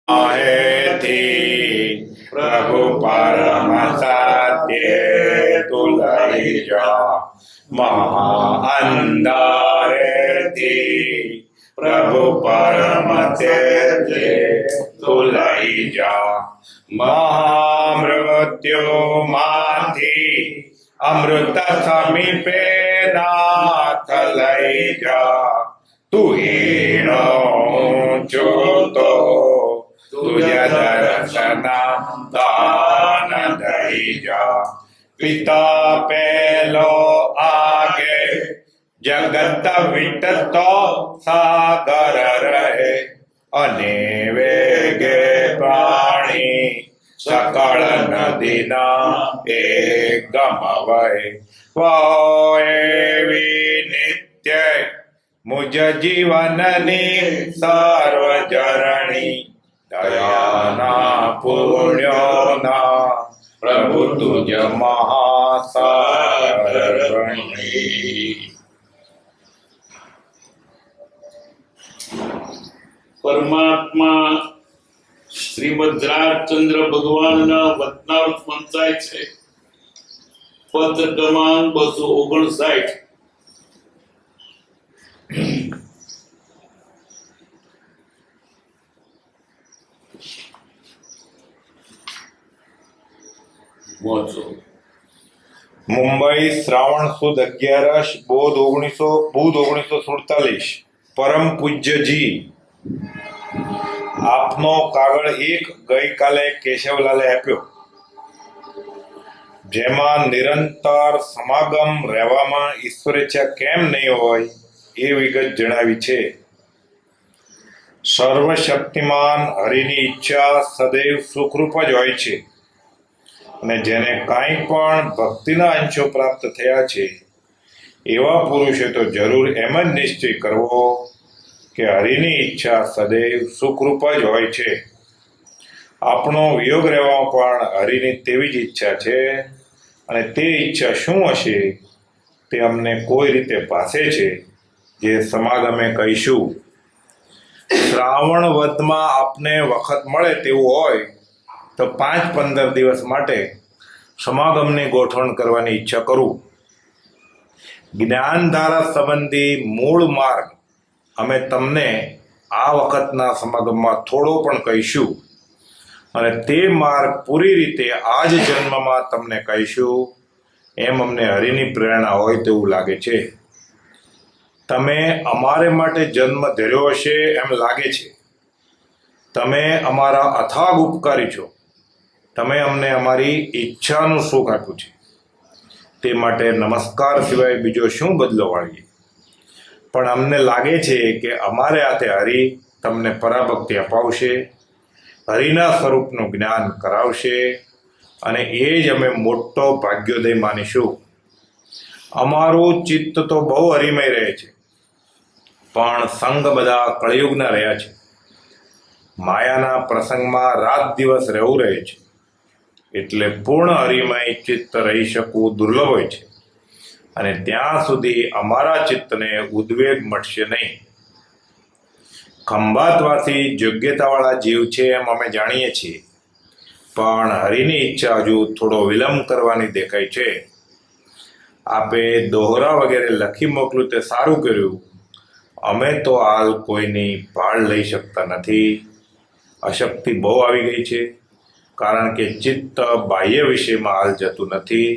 हेति प्रभु परम सत्य तुलई जा महाअंधारेति प्रभु परम तेजे तुलई जा महामृत्यु माथी अमृत समीपे नाथ लई जा तू हीणो ऊंचो तुझ्या दर्शना दान दई जा पिता पेलो आगे जगत विटतो सागर रहे अने वेगे प्राणी सकळ नदीना एक गमवय वो एवी नित्य मुझ जीवननी सार्वजरणी दयाना पुण्योना प्रभु तुझ महासागरणी। પરમાત્મા શ્રીમદ રાજચંદ્ર ભગવાનના વતનાવૃત વંચાય છે પત્ર ક્રમાંક 259। मुंबई श्रावण सुद 11 बुध 1947। परम पूज्य जी आपनो कागળ એક ગઈકાલે કેશવલાલે આપ્યો, જેમાં નિરંતર સમાગમ રહેવામાં ઈશ્વરેચ્છા કેમ નહીં હોય એ વિગત જણાવી છે। સર્વશક્તિમાન હરિની ઈચ્છા સદૈવ સુખરૂપ જ હોય છે અને જેને કાંઈ પણ ભક્તિના અંશો પ્રાપ્ત થયા છે એવા પુરુષે તો જરૂર એમ જ નિશ્ચય કરવો કે હરિની ઈચ્છા સદૈવ સુખરૂપ જ હોય છે। આપણો વિયોગ રહેવામાં પણ હરિની તેવી જ ઈચ્છા છે અને તે ઈચ્છા શું હશે તે અમને કોઈ રીતે ભાસે છે, જે સમાગમે કહીશું। શ્રાવણ વધમાં આપને વખત મળે તેવું હોય તો 5-15 દિવસ માટે સમાગમની ગોઠવણ કરવાની ઈચ્છા કરું। જ્ઞાનધારા સંબંધી મૂળ માર્ગ અમે તમને આ વખતના સમાગમમાં થોડો પણ કહીશું અને તે માર્ગ પૂરી રીતે આ જ જન્મમાં તમને કહીશું, એમ અમને હરિની પ્રેરણા હોય તેવું લાગે છે। તમે અમારે માટે જન્મ ધર્યો હશે એમ લાગે છે। તમે અમારા અથાગ ઉપકારી છો। તમે અમને અમારી ઈચ્છાનું સુખ આપ્યું છે, તે માટે નમસ્કાર સિવાય બીજો શું બદલો વાળીએ? પણ અમને લાગે છે કે અમારે હાથે હરિ તમને પરાભક્તિ અપાવશે, હરિના સ્વરૂપનું જ્ઞાન કરાવશે અને એ જ અમે મોટો ભાગ્યોદય માનીશું। અમારું ચિત્ત તો બહુ હરિમય રહે છે, પણ સંગ બધા કળિયુગના રહ્યા છે। માયાના પ્રસંગમાં રાત દિવસ રહેવું રહે છે, એટલે પૂર્ણ હરિમય ચિત્ત રહી શકવું દુર્લભ હોય છે અને ત્યાં સુધી અમારા ચિત્તને ઉદ્વેગ મટશે નહીં। ખંભાતવાસી યોગ્યતાવાળા જીવ છે એમ અમે જાણીએ છીએ, પણ હરિની ઈચ્છા હજુ થોડો વિલંબ કરવાની દેખાય છે। આપે દોહરા વગેરે લખી મોકલ્યું તે સારું કર્યું। અમે તો હાલ કોઈની ભાળ લઈ શકતા નથી। અશક્તિ બહુ આવી ગઈ છે, કારણ કે ચિત્ત બાહ્ય વિષયમાં હાલ જતું નથી।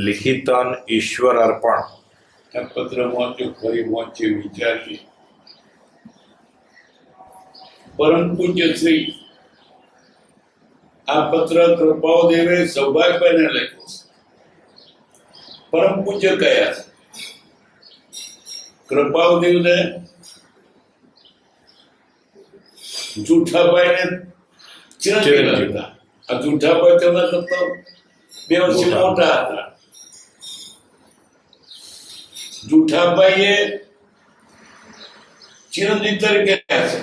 લિખિતન ઈશ્વર અર્પણ। આ પત્ર વાંચ્યો, ફરી વાંચ્યો, વિચાર્યું। પરમ પૂજ્ય શ્રી આ પત્ર કૃપાદેવે સૌભાગ્યભાઈને લખ્યો છે। પરમ પૂજ્ય કયા છે? કૃપાદેવને જૂઠાભાઈને ચિરંજીવ હતા। આ જૂઠાભાઈ તેમના કરતા 2 વર્ષ મોટા હતા। જૂઠાભાઈએ ચિરંજીવ તરીકે રહ્યા છે,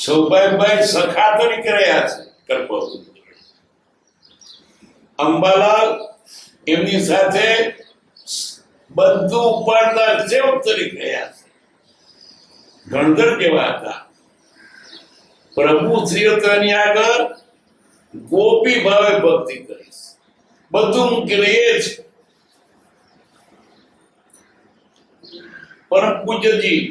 સૌભાગ્યભાઈ સખા તરીકે રહ્યા છે। કૃપાદેવ અંબાલાલ એમની સાથે બધું ઉપાડનાર સેવક તરીકે રહ્યા છે। ગણધર કેવા હતા? પ્રભુ શ્રીઓ તો એની આગળ ગોપી ભાવે ભક્તિ કરીશ, બધું મૂકીને એ જ. પરમ પૂજ્યજી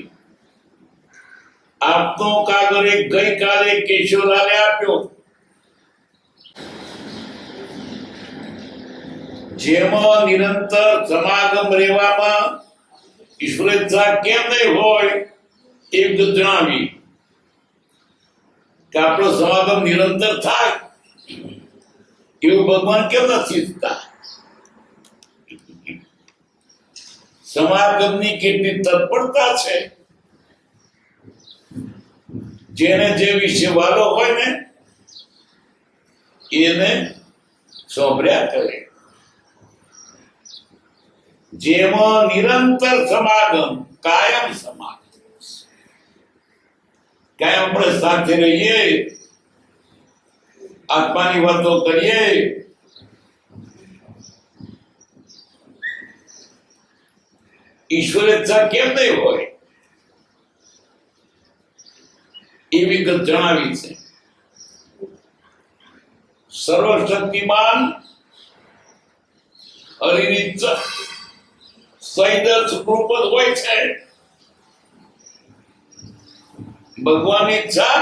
આપનો કાગળ એક ગઈકાલે કેશવલાલે આપ્યો, જેમાં નિરંતર સમાગમ રહેવામાં ઈશ્વરેચ્છા કેમ નહીં હોય એ બધું જણાવી કે આપણો સમાગમ નિરંતર થાય એવું ભગવાન કેમ નથી ઈચ્છતા? સમાગમની કેટલી તત્પરતા છે. જેને જે વિશે વાલો હોય ને એને સોંપડ્યા કરે. જેમાં નિરંતર સમાગમ, કાયમ સમાગમ, કાયમ આપણે સાથે રહીએ, આત્માની વાતો કરીએ, ઈશ્વરેચ્છા કેમ નહીં હોય એ વિગત જણાવી છે. સર્વશક્તિમાન હરિની સૈદર સુખરૂપ જ હોય છે. ભગવાનની ઈચ્છા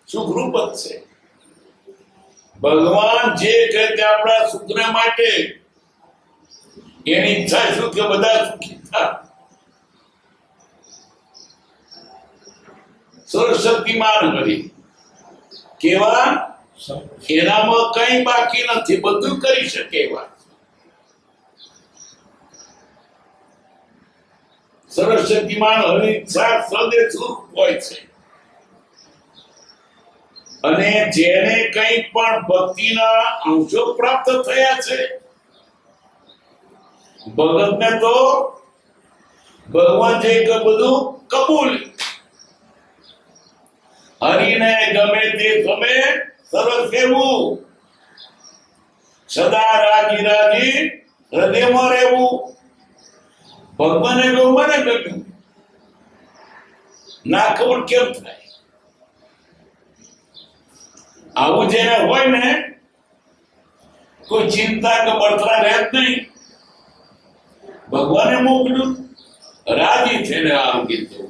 સુખરૂપ જ છે. ભગવાન જે કહે તે આપણા સુખને માટે, એની ઈચ્છા શું કે બધા સુખી થાય. સર્વશક્તિમાન હરિ કેવા? એનામાં કઈ બાકી નથી, બધું કરી શકે એવા. સર્વશક્તિમાન હરિ ઈચ્છા સદે સુખ હોય છે. અને જેને કઈ પણ ભક્તિના અંશો પ્રાપ્ત થયા છે, ભગતને તો ભગવાન જે કે બધું કબૂલ. હરિને ગમે તે સમયે સરસ રહેવું, સદા રાજી રાજી હૃદયમાં રહેવું. ભગવાને કહ્યું મને ગમ્યું, ના ખબર કેમ થાય? આવું જેને હોય ને કોઈ ચિંતા કે બળતરા રહે જ નહીં. ભગવાને મોકલ્યું, રાજી થઈને આમ કીધું.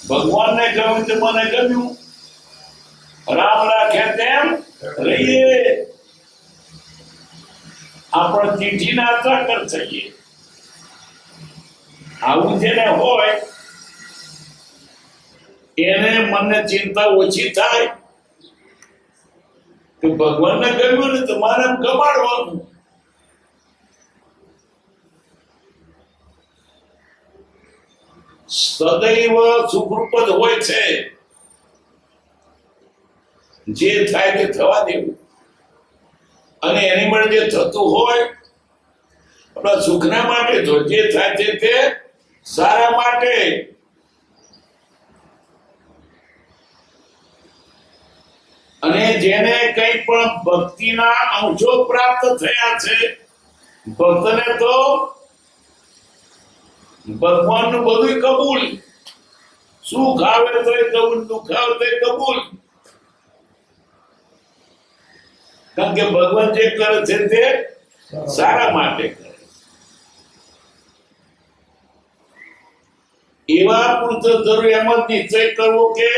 ભગવાનને કહ્યું તે મને ગમ્યું, રામ રાખે તેમ રહીએ. આપણે ચીઠીના ચાકર થઈએ. આવું જેને હોય એને મનને ચિંતા ઓછી થાય કે ભગવાનને ગમ્યું ને તો મારે ગમાડવાનું. સદૈવ સુખરૂપ જ હોય છે. જે થાય તે થવા દેવું, અને એની માટે જે થતું હોય આપણા સુખના માટે, તો જે થાય તે સારા માટે. અને જેને કઈ પણ ભક્તિના અંશો પ્રાપ્ત થયા છે, ભક્તને તો ભગવાનનું બધું કબૂલ. સુખ આવે તો એ કબૂલ, દુઃખ આવે તો એ કબૂલ. કારણ કે ભગવાન જે કરે છે તે સારા માટે કરે. એવા પુરુષ જરૂર એમ જ નિશ્ચય કરવો કે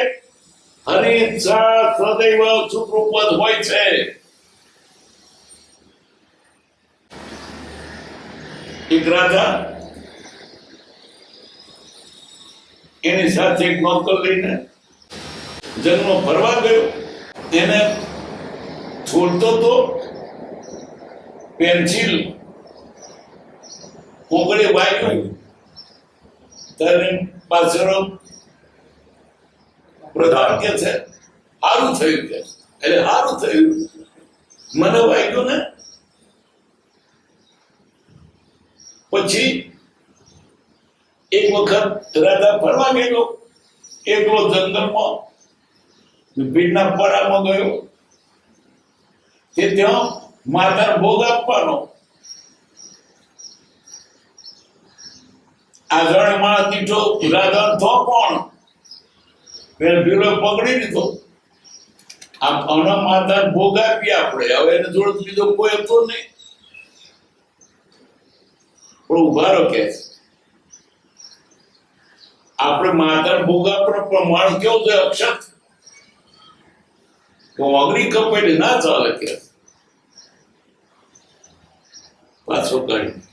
હરિ ઈચ્છા સદૈવ સુખરૂપ જ હોય છે. એક રાજા એની સાથે એક નોકર લઈને જંગલમાં ફરવા ગયો. એને છોડતો તો પેન્સિલ કોગળે વાગ્યું, ત્યારે પાછળ પ્રધાન કે છે સારું થયું, કે એટલે સારું થયું, મને વાગ્યું ને. પછી એક વખત રાજા ફરવા ગયેલો, એકલો જંગલમાં ભીડના પડામાં ગયો. તે ત્યાં માતાનો ભોગ આપવાનો. આ જણ માણસ દીઠો રાધન થો કોણ પેલો ભીલો પકડી દીધો આ અન માતા ભોગ આપી આપણે હવે એને જોડે બીજો કોઈ હતો નહીં પણ ઉભા રહો કે આપણે માતા ભોગ આપણે પણ માણસ કેવો છે અક્ષત અગ્નિ કપાઈ ના ચાલે કે પાછો કાઢી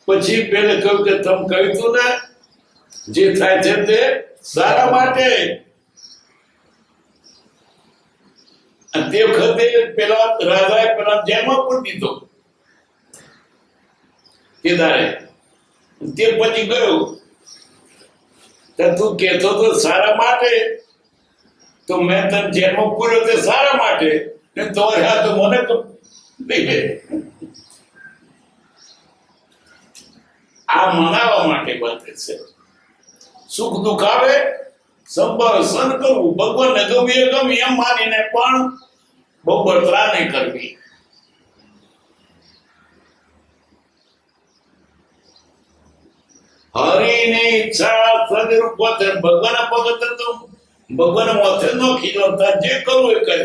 પછી પેલે કહ્યું કે તમે કહ્યું તું ને જે થાય છે તે સારા માટે તે વખતે પેલા રાજાએ પેલા જેલમાં પણ દીધો કેદારે તે પછી ગયો કે તું કહેતો તો સારા માટે તો મેં તને જેલમાં પૂર્યો તે સારા માટે ને તો હા તો મને તો નહીં લે આ મનાવવા માટે બને છે સુખ દુઃખ આવે સંભાષણ કરવું ભગવાનને ગમે એ ગમે એમ માનીને પણ બહુ બળતરા નહીં કરવી હરિની ઈચ્છા સદરૂપ પથે ભગવાન ભગત તો ભગવાન માથે ન ખીજવતા જે કરવું એ કરે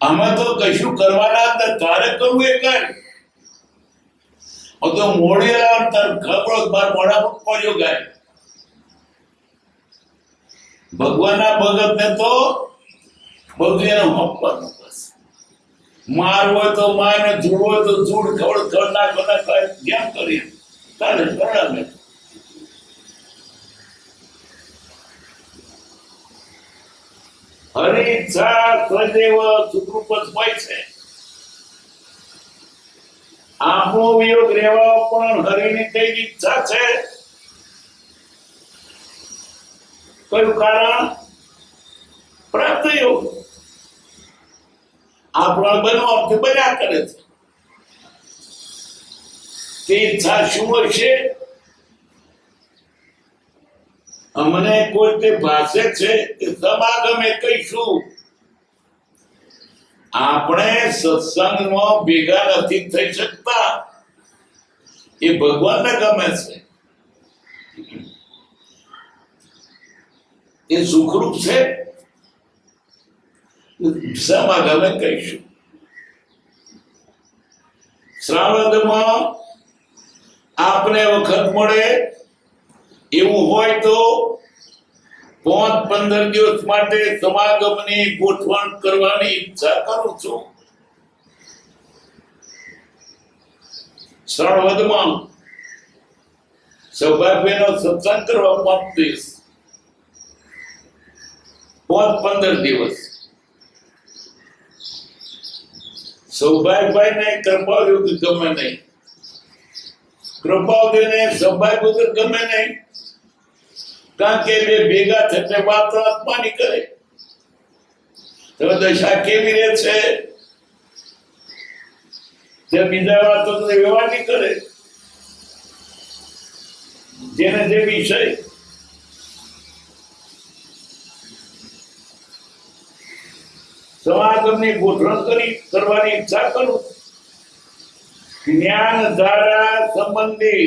અમે તો કશું કરવાના હતા તારે કરવું એ કર તો મોડેલા તાર ખબરો બાર મોડા પડ્યો ગાય ભગવાનના ભગત ને તો બધું એને હપવાનું બસ મારવો હોય તો માર ને જુડવો હોય તો જુડ ખવડ ખવડ ના જેમ કરીએ તારે પ્રણામે હરિ ઈચ્છા સદૈવ સુકૃપત હોય છે આપણો વિયોગ રહેવા પણ હરિની તે ઈચ્છા છે કયું કારણ પ્રાપ્ત યોગ આપણા બનવાથી બન્યા કરે છે તે ઈચ્છા શું હશે અમને કોઈ તે ભાષે છે કે સમાગમે કહીશું આપણે સત્સંગમાં ભેગા નથી થઈ શકતા એ ભગવાનને ગમે છે એ સુખરૂપ છે સમાગમે કહીશું શ્રાવણમાં આપને વખત મળે એવું હોય તો 5-15 દિવસ માટે સમાગમની ગોઠવણ કરવાની ઈચ્છા કરું છું શ્રાવણમાં સૌભાગ્યનો સત્સંગ કરવા 5 દિવસ 5-15 દિવસ સૌભાગ્યભાઈ ને કૃપાવૃત ગમે નહીં કૃપાવૃત ને સૌભાગ્ય ગમે નહીં કારણ કે બે ભેગા થઈને વાત આત્માની કરે તો દશા કેવી રહે છે જે બીજા વાતો વ્યવહારની કરે જેને જે વિષય સમાગમની ગોઠવણ કરવાની ઈચ્છા કરું જ્ઞાન ધારા સંબંધી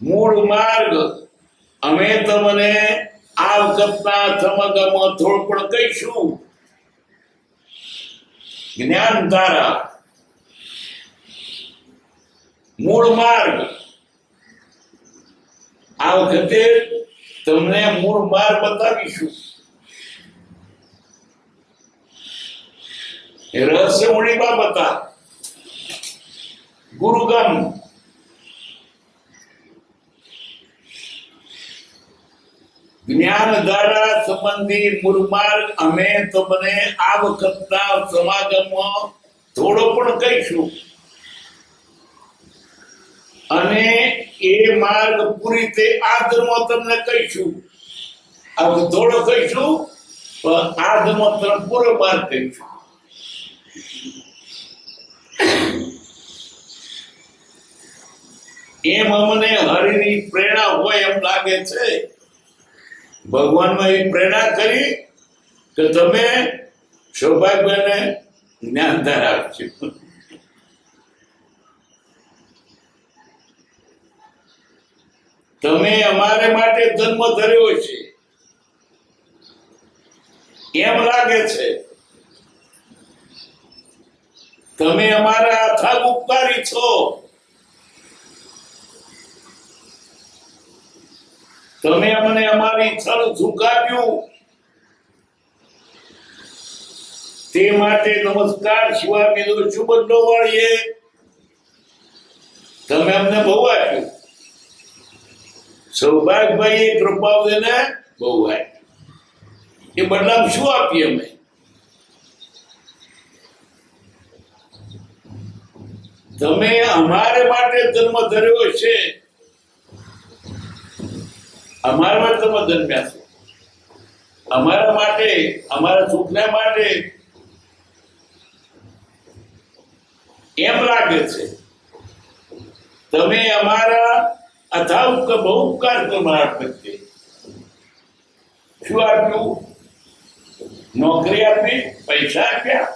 મૂળ માર્ગ અમે તમને આ વખતના સમાગમમાં થોડું પણ કહીશું જ્ઞાન ધારા મૂળ માર્ગ આ વખતે તમને મૂળ માર્ગ બતાવીશું રહસ્યમણી બાબતા ગુરુગમ જ્ઞાન ધારા સંબંધી મૂળ માર્ગ અમે તમને આ વખતના સમાગમમાં થોડો પણ કહીશું અને એ માર્ગ પૂરી તે આદરમાં તમને કહીશું આ થોડો કહીશું પણ આદરમાં તમને પૂરો માર્ગ કહીશું એમ અમને હરિની પ્રેરણા હોય એમ લાગે છે ભગવાનમાં એ પ્રેરણા કરી કે તમે સૌભાગ્યને જ્ઞાન ધરાવજો તમે અમારે માટે જન્મ ધર્યો છે એમ લાગે છે. તમે અમારા અથાગ ઉપકારી છો. તમે અમને અમારી ઈચ્છાનું સુખ આપ્યું તે માટે નમસ્કાર. સિવાય બીજું શું બદલો વાળીએ? તમે અમને બહુ આપ્યું. સૌભાગભાઈ કૃપાવને બહુ આપ્યું. એ બદલામાં શું આપીએ અમે? તમે અમારે માટે જન્મ ધર્યો છે. અમારા માટે તમે જન્મ્યા છો. અમારા માટે, અમારા સુખને માટે એમ લાગે છે. તમે અમારા અથાગ બહુ ઉપકાર કરો મારા પ્રત્યે. શું આપ્યું? નોકરી આપી, પૈસા આપ્યા.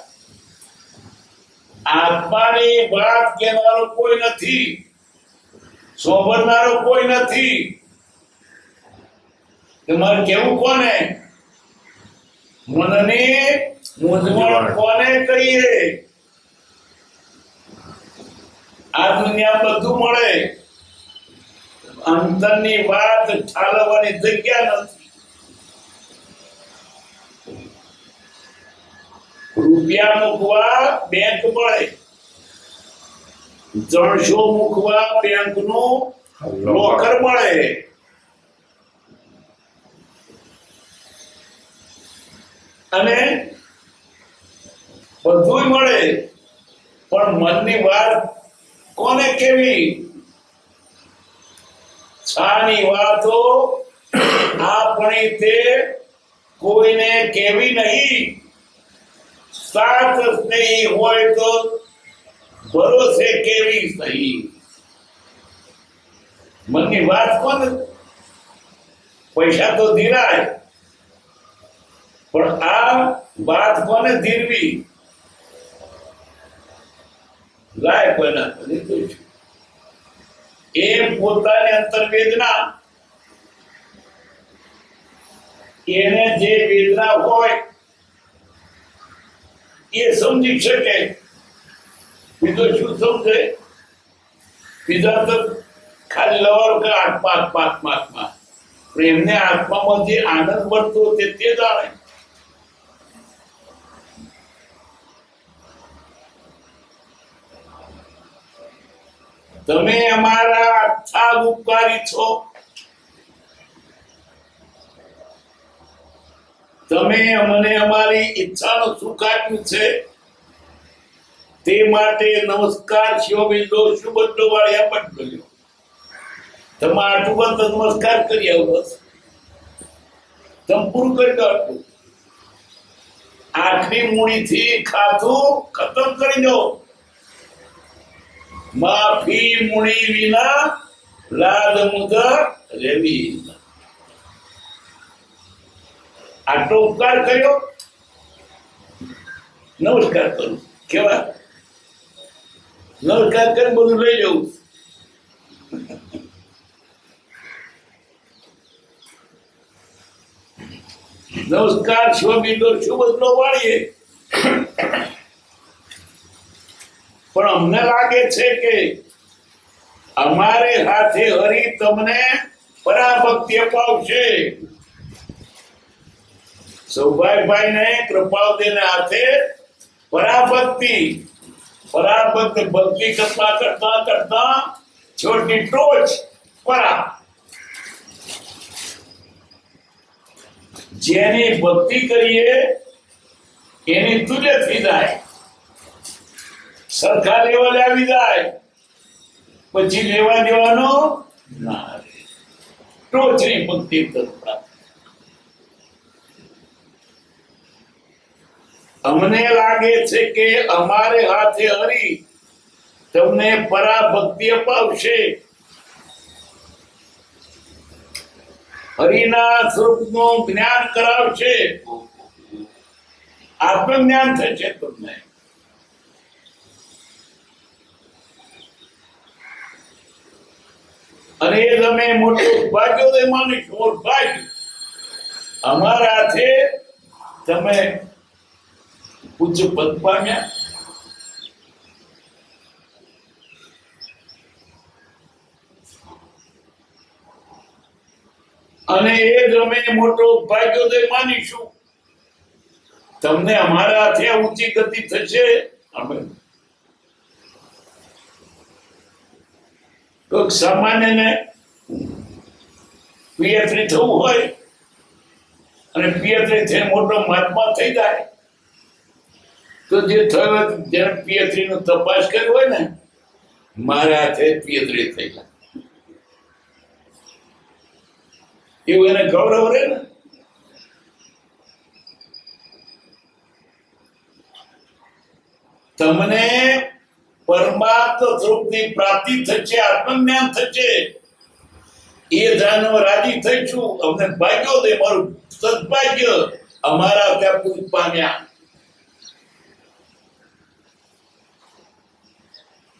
આત્માની વાત કહેનારો કોઈ નથી, સોંભળનારો કોઈ નથી. તમારે કેવું કોને? મનને મૂંઝવણ કોને કહીએ? આ દુનિયા બધું મળે, અંતરની વાત ઠાલવવાની જગ્યા નથી. રૂપિયા મૂકવા બેંક મળે, 300 મૂકવા બેંક નું લોકર મળે. અને બધું મળે, પણ મનની વાત કોને કેવી? છાની વાતો આપણી તે કોઈને કેવી નહીં. સાથ સ્નેહી હોય તો ભરોસે કેવી સહી. મનની વાત કોને? પૈસા તો ધીરાય, પણ આ વાત કોને ધીરવી? લાય કોઈના કરી એ પોતાની અંતરવેદના, એને જે વેદના હોય એ સમજી શકે. બીજો શું સમજે? બીજા તો ખાલી લવર કે આત્મા. પણ એમને આત્મામાં જે આનંદ મળતો તે જાણે. તમે અમારા અથાગ ઉપકારી છો. તમે અમને અમારી ઈચ્છાનું સુખ આપ્યું છે તે માટે નમસ્કાર. શિવબિંદુ શું બદલો વાળ્યા પણ બોલ્યો. તમે આટલું બધું નમસ્કાર કરી આવો. બસ તમે પૂરું કરી દો. આખરી મૂડીથી ખાતું ખતમ કરી દો. માફી મૂડી વિના લાદ મુદર રેવી. આટલો ઉપકાર કર્યો, નમસ્કાર કરું. કેવા નમસ્કાર કરી બધું લઈ જવું. નમસ્કાર. શિવબિંદુ શું બદલો વાળીએ? પણ અમને લાગે છે કે અમારે હાથે હરી તમને પરાભક્તિ અપાવશે. સૌભાગભાઈ ને કૃપાવતીને હાથે પરાભક્તિ ભક્તિ કરતા છોટી ટોચ પરા. જેની ભક્તિ કરીએ એની તુલ્ય થઈ જાય, સરખા લેવલે આવી જાય, પછી લેવા દેવાનો ના રહે. ટોચની ભક્તિ કરતા અમને લાગે છે કે અમારે હાથે હરી તમને પરાભક્તિ અપાવશે. હરિના સ્વરૂપનું જ્ઞાન કરાવશે. આત્મજ્ઞાન થશે તમને. અને એ તમે મોટો ભાગ્યોદય માનીશું ઓર ભાગ્ય અમારા હાથે તમે ઉચ્ચ પદ પામ્યા. અને એ જ અમે મોટો ભાગ્યોદય માનીશું. તમને અમારા હાથે ઊંચી ગતિ થશે. અમે કોઈક સામાન્ય ને PhD થવું હોય અને PhD થઈને મોટો મહાત્મા થઈ જાય તો જે થયો જેને PhD નો તપાસ કર્યો હોય ને મારા હાથે PhD થઈ જાય એવું એને ગૌરવ રહે ને. તમને પરમાત્મ સ્વરૂપની પ્રાપ્તિ થશે, આત્મજ્ઞાન થશે. એ જાણવા રાજી થઈશું. અમને ભાગ્યોદય મારું સદભાગ્ય અમારા ત્યાં પૂરી પામ્યા.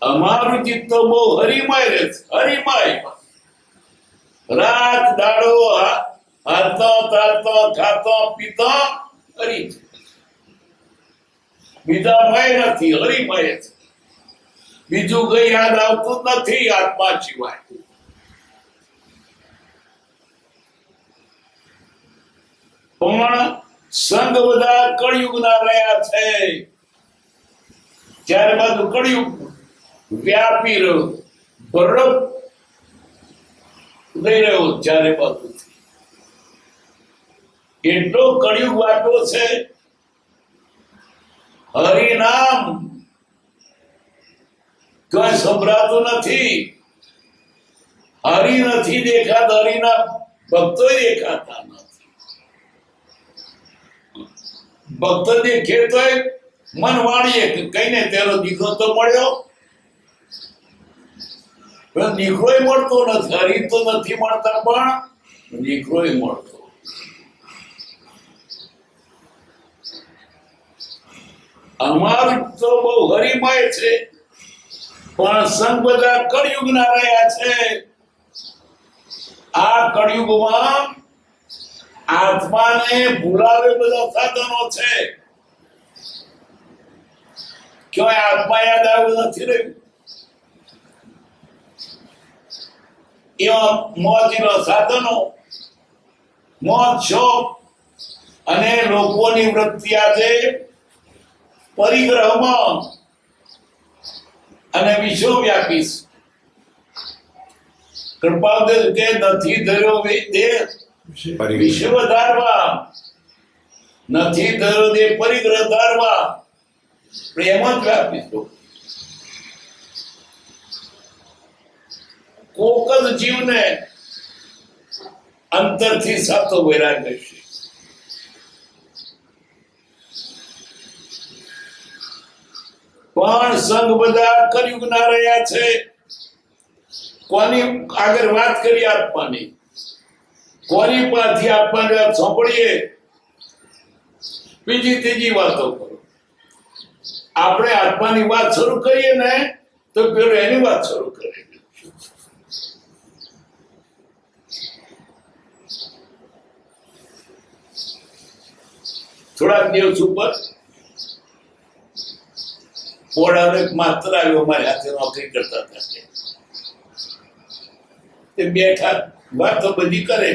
અમારું ચિત્ત તો બહુ હરિમય રહે છે, હરિમય. રાત દાડો હાથો તારતો ખાતો પીતો હરી છે. બીજા મય નથી, હરિમય છે. બીજું કઈ યાદ આવતું નથી આત્મા સિવાય. પણ સંગ બધા કળિયુગ ના રહ્યા છે. ચારે બાજુ કળિયુગ વ્યાપી રહ્યો, ભરડો લઈ રહ્યો ચારે બાજુ. એટલો કળિયુગ વાટો છે. હરિનામ કઈ સંભળાતું નથી. હરિ નથી દેખાતા, હરિના ભક્તો દેખાતા નથી. ભક્ત દેખે તો મન વાળીએ કઈને તેનો દીકરો તો મળ્યો, પણ દીકરોય મળતો નથી. હરિ તો નથી મળતા પણ દીકરોય મળતો. અમારું તો બહુ હરિમય છે, પણ સંગ બધા કળિયુગ ના રહ્યા છે. આ કળિયુગમાં આત્માને ભૂલાવે બધા સાધનો છે. ક્યાંય આત્મા યાદ આવ્યું નથી રહ્યું. એવા મોજના સાધનો, મોજ શોખ અને લોકોની વૃત્તિ આજે પરિગ્રહમાં અને વિશ્વવ્યાપી છે. કૃપાદેવ કે નથી ધર્યો દેશ વિશ્વ ધારવા, નથી ધર્યો દે પરિગ્રહ ધારવા. પ્રેમ જ વ્યાપી છો. કોક જ જીવને અંતરથી સાતો વૈરાગ છે. પણ સંગ બધા કળિયુગ ના રહ્યા છે. કોની આગળ વાત કરી આત્માની, કોની પાસેથી આત્માની વાત સાંભળીએ, બીજી ત્રીજી વાતો કરો. આપણે આત્માની વાત શરૂ કરીએ ને તો પેલો એની વાત શરૂ કરે. થોડાક દિવસ ઉપર પોળાનો એક માસ્ટર આવ્યો, અમારી હાથે નોકરી કરતા હતા. તે બેઠા વાતો બધી કરે.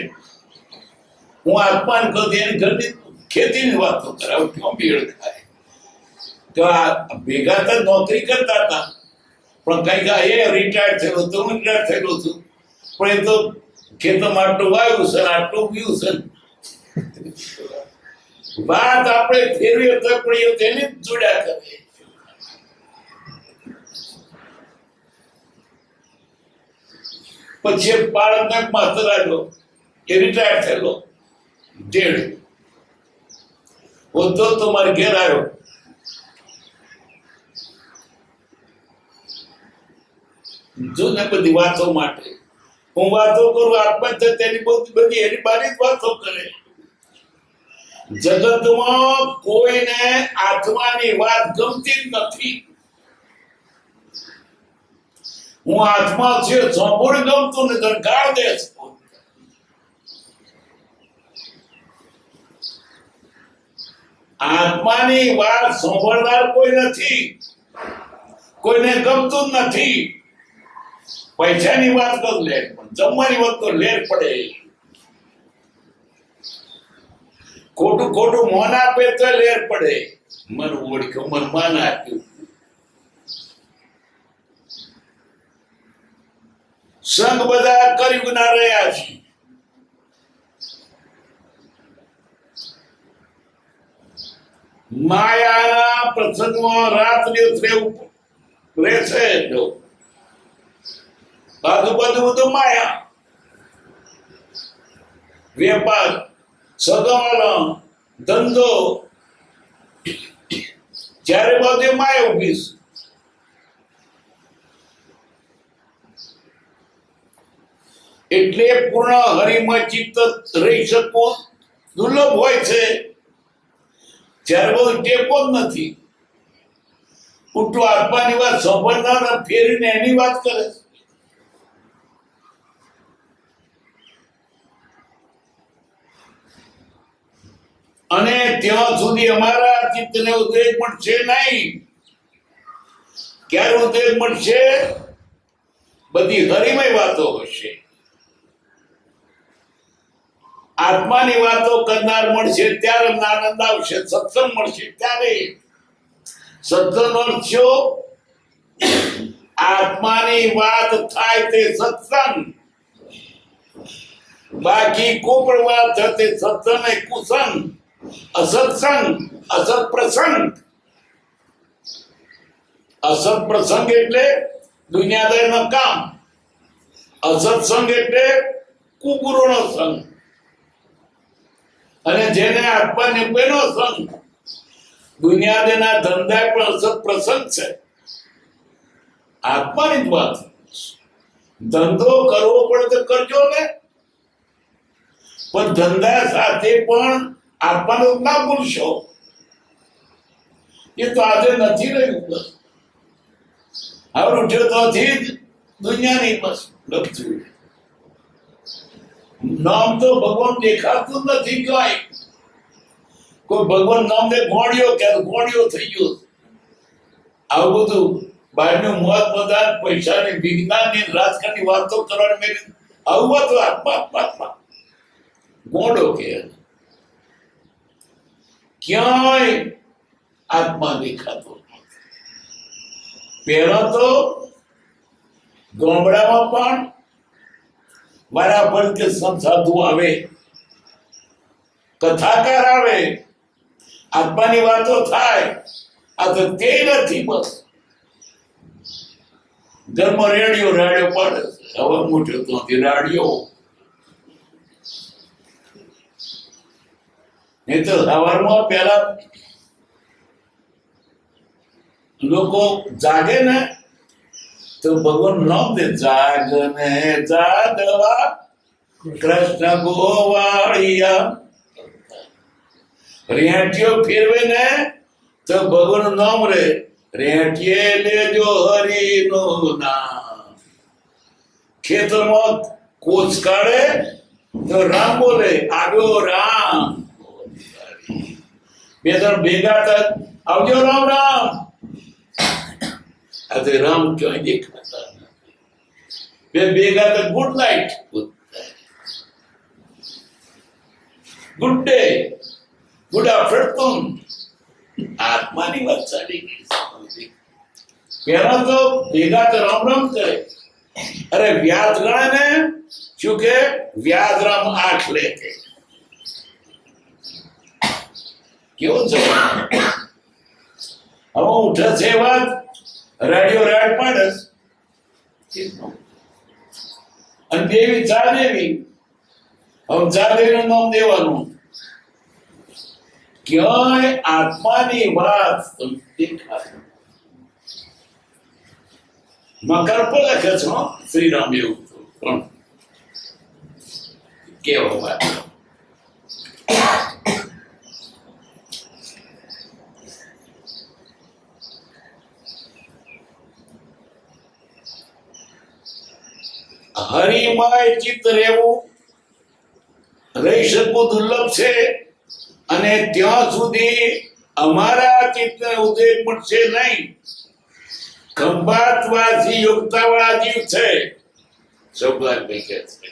હું આત્માન કહું એની ઘરની ખેતીની વાતો કરે. ક્યાં ભીડ થાય તો આ ભેગા તો નોકરી કરતા હતા, પણ કઈ એ રિટાયર્ડ થયેલો તો હું રિટાયર્ડ થયેલો છું, પણ એ તો ખેતરમાં આટલું વાવ્યું છે, આટલું ઉગ્યું છે. વાત આપણે ફેરવીએ તો પણ એ તેને જ જોડ્યા કરે. પછી બાળકને માસ્ટર આવ્યો, એ રિટાયર્ડ થયેલો, ડેડ હોતો તો મારે ઘેર આવ્યો. જો ને બધી વાતો માટે હું વાતો કરું, આત્મહત્યા તેની બધી એની બારી વાતો કરે. જગતમાં કોઈને આત્માની વાત ગમતી જ નથી. હું આત્મા છે સાંભળી ગમતું ને તને ગાળ દે છે. આત્માની વાત સાંભળનાર કોઈ નથી, કોઈને ગમતું જ નથી. પૈસાની વાત કર લે, પણ જમવાની વાત તો લેર પડે. ખોટું ખોટું મોન આપે તો લેર પડે. મન ઓળખ્યું, મન માન આપ્યું. સંગ બધા કળિયુગના રહ્યા છે. માયાના પ્રસંગમાં રાત દિવસ રહેવું રહેશે. જો આજુબાજુ બધું માયા, વેપાર, સગાવાળા, ધંધો, જ્યારે બધે માયા ઉભી છે. એટલે પૂર્ણ હરિમય ચિત્ત રહી શકવું દુર્લભ હોય છે. જ્યારે બધું ટેકો જ નથી. ઉલટું આત્માની વાત સાંભળનાર ફેરીને એની વાત કરે. અને ત્યાં સુધી અમારા ચિત્તને ઉદ્વેગ મળશે નહીં. ક્યારે ઉદ્વેગ મળશે? બધી હરિમય વાતો હશે. આત્માની વાતો કરનાર મળશે ત્યારે અમને આનંદ આવશે. સત્સંગ મળશે ત્યારે. સત્સંગ મળશો, આત્માની વાત થાય તે સત્સંગ. બાકી કોપણ વાત થતે સત્સંગ એ કુસંગ, અસત્સંગ, અસત પ્રસંગ. અસત પ્રસંગ એટલે દુનિયાદારીનો કામ. અસત્સંગ એટલે કુગુરુનો સંગ. અને જેને આત્માને બેનો સંગ, દુનિયાના ધંધા પણ અસત પ્રસંગ છે. આત્માની જ વાત. ધંધો કરવો પડે તો કરજો ને, પણ ધંધા સાથે પણ આત્માનું ના ભૂલશો. એ તો આજે નથી રહ્યું. બસ હવે ઉઠ્યો તો જ દુનિયાની બસ લખતું. નામ તો ભગવાન દેખાતું નથી. કઈ કોઈ ભગવાન નામ ને ગોળ્યો કે ગોળ્યો થઈ ગયો. આવું બધું બહારનું મોત મદાન, પૈસાની, વિજ્ઞાનની, રાજકારણની વાતો કરવાની મેં આવું હતું. આત્મા ગોળો કે ક્યાંય આત્મા દેખાતો. પહેલા તો ગામડામાં પણ બરાબર કે સંસાધુ આવે, કથાકાર આવે, આત્માની વાતો થાય. આ તો તે નથી. બસ ઘરમાં રેડિયો પડે. હવે મોટો તો રાડિયો. નહીં તો સવારમાં પેલા લોકો જાગે ને તો ભગવાન નામ દે. જાગને જાગવા કૃષ્ણ ગોવાળિયા. રેટિયો ફેરવે ને તો ભગવાન નામ રે. રેટિયે લેજો હરિનું નામ. ખેતરમાં કોચ કાઢે તો રામ બોલે, આવ્યો રામ. બે ત્રણ ભેગા થા, આવજો રામ રામ. આ તો રામ ક્યાંય દેખાતા. બે ભેગા તો good night, good day, good afternoon. આત્માની વાત ચાલી ગઈ. પેલા તો ભેગા તો રામ રામ કરે. અરે વ્યાજ ગણે ને શું કે વ્યાજ રામ 8 લે કે કેવો છે. હવે ઉઠે છે વાત રેડિયો રેડ પાડે અને દેવી ચા દેવી. હવે ચા દેવીનું નામ દેવાનું. ક્યાંય આત્માની વાત દેખાય. મકર પર લખે છે શ્રીરામ એવું પણ કેવો વાત. હરિમય ચિત્ત રહેવું રહી શકવું દુર્લભ છે, અને ત્યાં સુધી અમારા ચિત્તને ઉદય મળશે નહીં. ખંભાતવાસી યોગતાવાળા જીવ છે, સૌભાગ્ય કહે છે.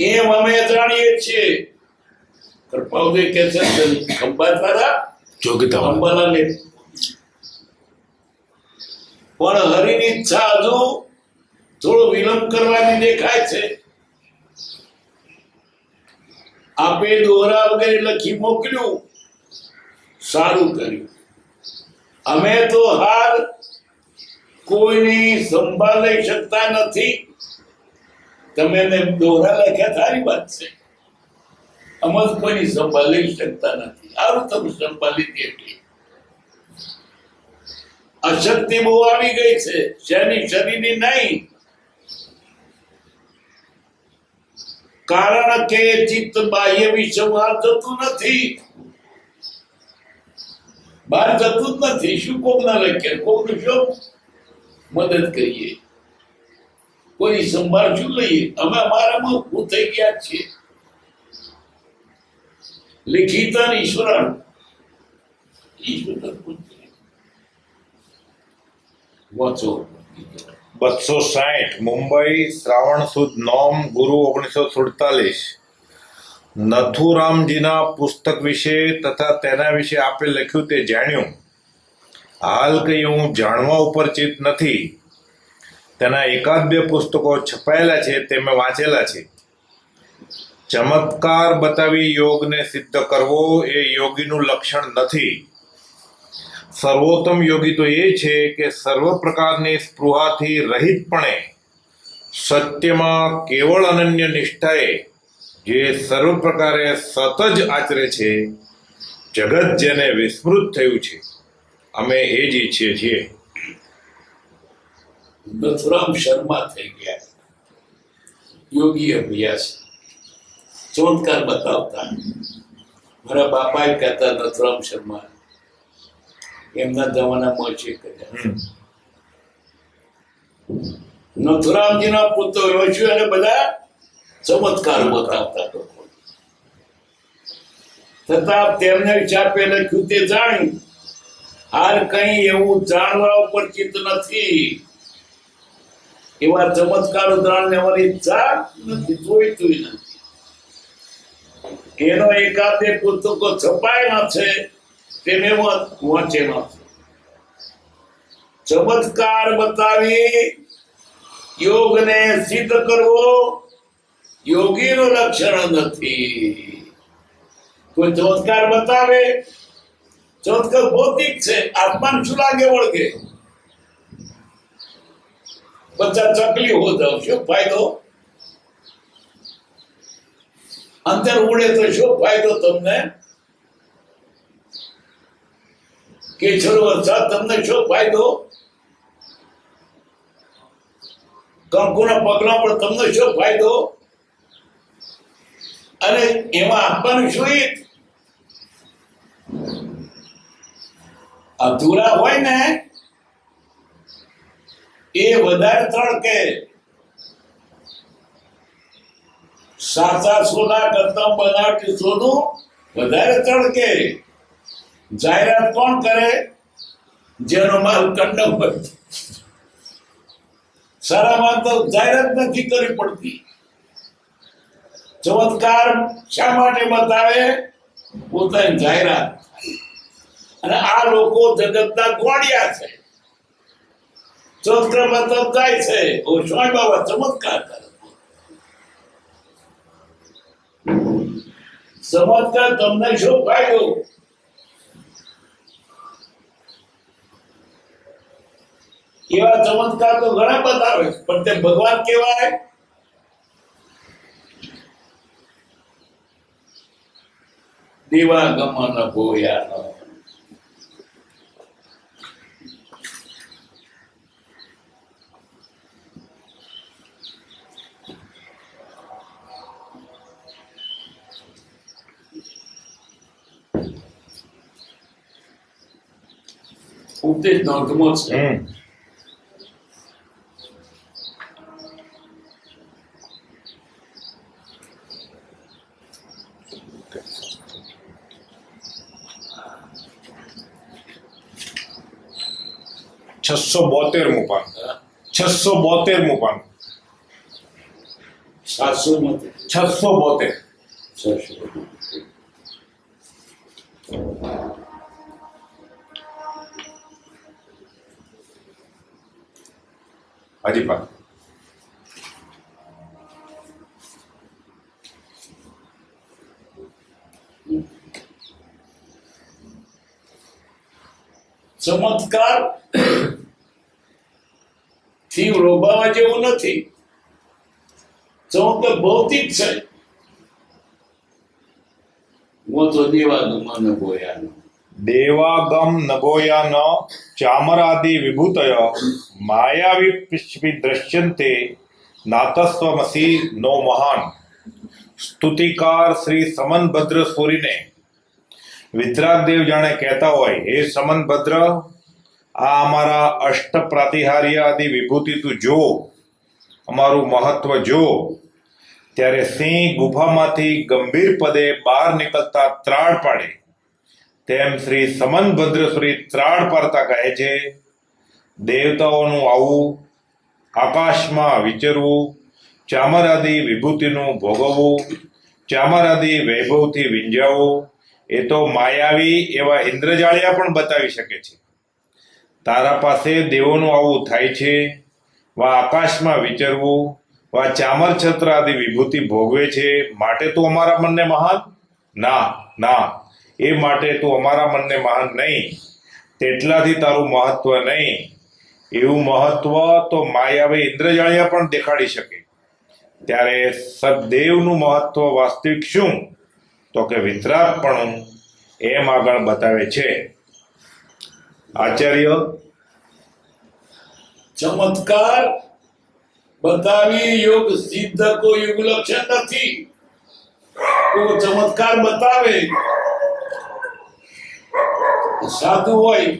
એમ અમે જાણીએ છીએ. કૃપાઉદય કહે છે ખંભાતવાળા જોગીતાવાળા અંબાલાલને પણ હરિની ઈચ્છા હજુ થોડો વિલંબ કરવાની દેખાય છે. આપે દોરા વગેરે લખી મોકલ્યું, સારું કર્યું. અમે તો હાલ કોઈની સંભાળ લઈ શકતા નથી. તમે દોરા લખ્યા સારી વાત છે. અમે તો કોઈની સંભાળ લઈ શકતા નથી. સારું તમે સંભાળ લીધી એટલી. અશક્તિ બહુ આવી ગઈ છે, શરીરની નહીં. કારણ કે ચિત્ત બાહ્ય વિશે બહાર જતું નથી. બહાર જતું જ નથી. શું કોક ના લખીએ, કોકનું શું મદદ કરીએ, કોઈની સંભાળ શું લઈએ? અમે અમારામાં ઉભું થઈ ગયા છીએ. લિખિત ઈશ્વર વાંચો. 260 મુંબઈ શ્રાવણ સુદ 9 ગુરુ 1947. નથુરામજીના પુસ્તક વિશે તથા તેના વિશે આપે લખ્યું તે જાણ્યું. હાલ કંઈ હું જાણવા ઉપર ચિત્ત નથી. તેના એકાદ બે પુસ્તકો છપાયેલા છે, તે મેં વાંચેલા છે. ચમત્કાર બતાવી યોગને સિદ્ધ કરવો એ યોગીનું લક્ષણ નથી. સર્વોત્તમ યોગી તો એ છે કે સર્વ પ્રકારની સ્પૃહાથી રહિતપણે સત્યમાં કેવળ અનન્ય નિષ્ઠાએ જે સર્વ પ્રકારે સત જ આચરે છે. જગત જેને વિસ્મૃત થયું છે, અમે એ જ ઈચ્છીએ છીએ. નથુરામ શર્મા થઈ ગયા, યોગી અભ્યાસ, ચમત્કાર બતાવતા. મારા બાપા કહેતા નથુરામ શર્મા એમના જમાનામાં છે કર્યા. નથુરામજીના પુત્ર ઋષિ અને બધા ચમત્કાર બતાવતા લોકો. છતાં તેમને વિચાપે લખ્યું તે જાણ્યું. હાલ કઈ એવું જાણવા ઉપર ચિત્ત નથી. એવા ચમત્કારો જાણને અમારી ઈચ્છા નથી, જોઈતું નથી. એનો એકાદ બે પુસ્તકો છપાયેલા છે, તેને વાંચેલા છે. ચમત્કાર બતાવી યોગને સિદ્ધ કરવો યોગીનું લક્ષણ નથી. કોઈ ચમત્કાર બતાવે, ચમત્કાર ભૌતિક છે, આત્માને શું લાગે વળગે? બધા ચકલી હો જાવ, શું ફાયદો? અંદર ઉડે તો શું ફાયદો તમને? કેસર વરસાદ તમને શું ફાયદો? કંકુના પગલા પર તમને શું ફાયદો? અને એમાં આપવાનું શું? અધૂરા હોય ને એ વધારે તડકે. સાચા સોના કરતા બનાવટી સોનું વધારે તડકે. જાહેરાત કોણ કરે? જેનો માલ કંડમ હોય. સારામાં તો જાહેરાત નથી કરવી પડતી. ચમત્કાર શા માટે બતાવે? પોતાની જાહેરાત. અને આ લોકો જગતના ગોળિયા છે. ચમત્કાર બતાવતા છે. ઓ સ્વામી બાબા ચમત્કાર કરે. ચમત્કાર તમને શું ફાયદો? એવા ચમત્કાર તો ઘણા બતાવે, પણ તે ભગવાન કહેવાય? દેવા ગમન ભોયા. ઉપદેશ નોંધમાં છે. 672મું પાન. 672મું પાન. 700 માંથી 672. 600. હાજી પાન. ચમત્કાર થી રોબાવા જેવું નથી. ચમત્કાર ભૌતિક છે. હું તો દેવાગમ બોયાનો દેવાગમ નભોયાન ચામરાદિ વિભૂતય માયાવી દ્રશ્યંતે નાતસ્વમસી નો મહાન. સ્તુતિકાર શ્રી સમનભદ્ર સૂરીને વિતરાગદેવ જાણે કહેતા હોય, હે સમનભદ્ર, આ અમારા અષ્ટ પ્રાતિહાર્ય આદિ વિભૂતિ તું જો, અમારું મહત્વ જો. ત્યારે સિંહ ગુફામાંથી ગંભીર પદે બહાર નીકળતા ત્રાડ પાડે તેમ શ્રી સમનભદ્ર શ્રી ત્રાડ પાડતા કહે છે, દેવતાઓનું આવું આકાશમાં વિચરવું, ચામરાદિ વિભૂતિનું ભોગવવું, ચામરાદિ વૈભવથી વિંજાવવું, એ તો માયાવી એવા ઇન્દ્રજાળિયા પણ બતાવી શકે છે. તારા પાસે દેવોનું આવું થાય છે, વા આકાશમાં વિચરવું, વા ચામર છત્ર આદિ વિભૂતિ ભોગવે છે, માટે તું અમારા મનને મહાન? ના ના, એ માટે તું અમારા મનને મહાન નહીં. તેટલાથી તારું મહત્વ નહીં. એવું મહત્વ તો માયાવી ઇન્દ્રજાળિયા પણ દેખાડી શકે. ત્યારે સદદેવનું મહત્વ વાસ્તવિક શું? તો કે વિતરાગપણું, એમ આગળ બતાવે છે. આચાર્ય ચમત્કાર બતાવી યોગ સિદ્ધ કોઈ યુગ લક્ષણ નથી. કોઈ ચમત્કાર બતાવે સાધુ હોય,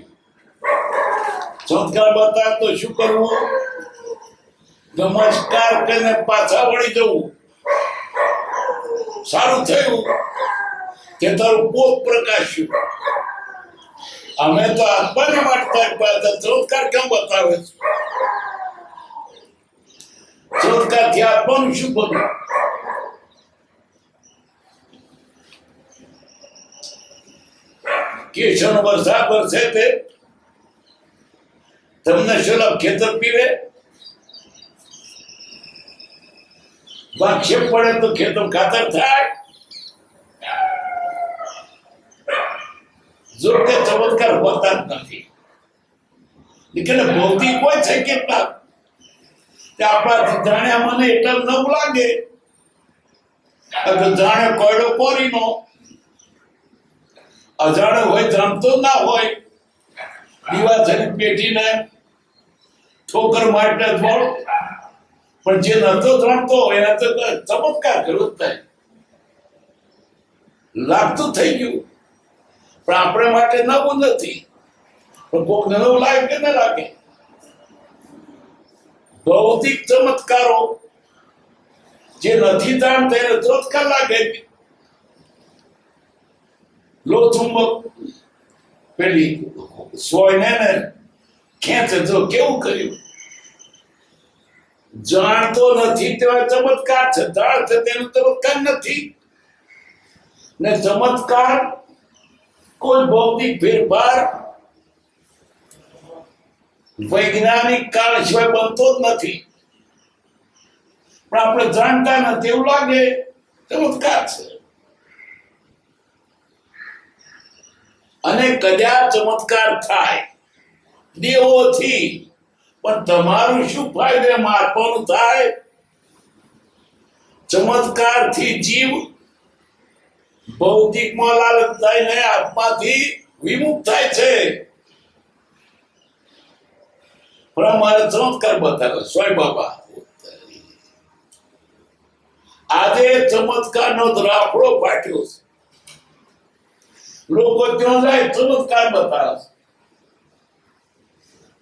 ચમત્કાર બતાવે તો શું કરવું? નમસ્કાર કરીને પાછા વળી જવું. સારું થયું કે તારું પોત પ્રકાશ્યું. અમે તો આત્માને માટે ચમત્કાર કેમ બતાવે છે? ચમત્કારથી આત્માનું શું બન્યું? કેશવ વરસાદ વરસે તે તમને શું લાભ? ખેતર પીવે? વાક્ષેપ પડે તો ખેતર ખાતર થાય. જો કે ચમત્કાર હોતા જ નથી. એટલે ભૌતિક હોય છે કેટલાક તે આપણા જાણ્યા મને એટલા નવું લાગે. જાણે કોયડો કોરીનો, અજાણે હોય, જાણતો ના હોય, દીવાસળી પેટીને ઠોકર મારતા જોડ, પણ જે નતો જાણતો હોય એને તો ચમત્કાર કર્યો જ થાય. લાગતું થઈ ગયું, પણ આપણે માટે નવું નથી. પણ કોક નવું લાગે કે ના લાગે? ભૌતિક ચમત્કારો જે નથી જાણતા એને ચમત્કાર લાગે. લોચુંબક પેલી સોયને ખેંચે, જો કેવું કર્યું? જાણતો નથી તેવા ચમત્કાર છે, જાણશે તેનો ચમત્કાર નથી. ને ચમત્કાર કોઈ ભૌતિક ફેરફાર વૈજ્ઞાનિક કારણ સિવાય બનતો જ નથી. પણ આપણે જાણતા નથી એવું લાગે ચમત્કાર છે. અને કદાચ ચમત્કાર થાય દેવોથી, પણ તમારું શું ફાયદો? એમ આત્માનું થાય. ચમત્કારથી જીવ ભૌતિકમાં લાલચ થાય ને આત્માથી વિમુખ થાય છે. પણ અમારે ચમત્કાર બતાવે સ્વાય બાબા. આજે ચમત્કારનો રાફડો ફાટ્યો છે. લોકો ત્યાં જાય ચમત્કાર બતાવે.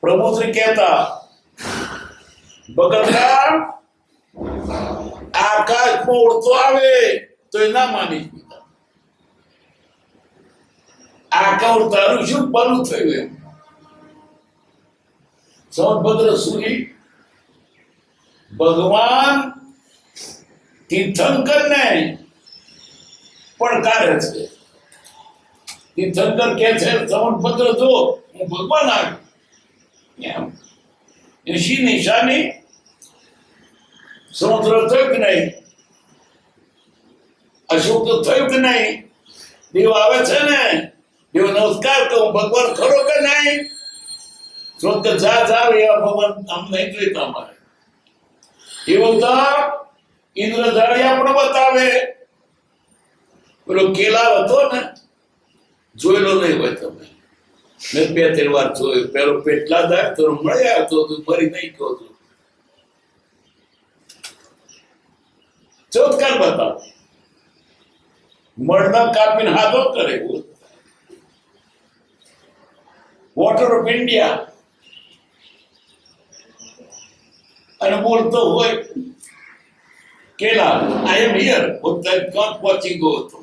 પ્રભુશ્રી કહેતા, ભગતરામ આકાશમાં ઉડતો આવે તો એ ના માની. આકાશ તારું શું બનું થયું? એમ સોનભદ્ર સુરી ભગવાન તીર્થંકરને પડકારે છે. તીર્થંકર કે છે સોનભદ્ર જો હું ભગવાન આવ્યો એમ એસી નિશાની સમુદ્ર થયો કે નહીં, અશુભ તો થયું કે નહીં, દેવ આવે છે ને, દેવ નમસ્કાર તો હું ભગવાન ખરો કે નહીં, સ્રોત જા જાવ એવા ભગવાન આમ નહીં જોઈતા અમારે. એવું તો ઇન્દ્રજાળી આપણે બતાવે. પેલો કેલાવ હતો ને, જોયેલો નહીં હોય તમે, મેં 2-3 વાર જોયો. પેલો પેટલાદાર તો મળ્યા હતો, ફરી નહીં કહો તો ચમત્કાર બતાવે. મળના કાપીને હાથો કરે. વોટર ઓફ ઇન્ડિયા અને બોલતો હોય કેલા આઈ એમ હિયર, પોતે ક્યાં પહોંચી ગયો હતો.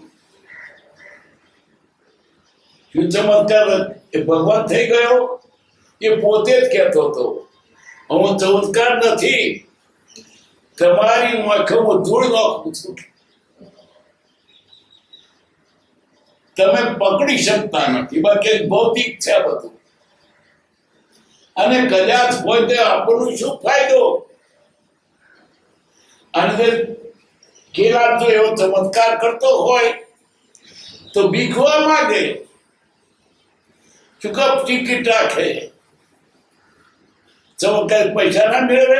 શું ચમત્કાર એ ભગવાન થઈ ગયો? એ પોતે જ કહેતો હતો હું ચમત્કાર નથી, તમારી આંખોમાં ધૂળ નાખું છું, તમે પકડી શકતા નથી. બાકી ભૌતિક છે બધું. અને કદાચ હોય તો આપણને શું ફાયદો? અને કેલાર જો એવો ચમત્કાર કરતો હોય તો ભીખવા માંગે, ચૂકપ ટિકિટ રાખે. ચમત્કાર પૈસા ના મેળવે.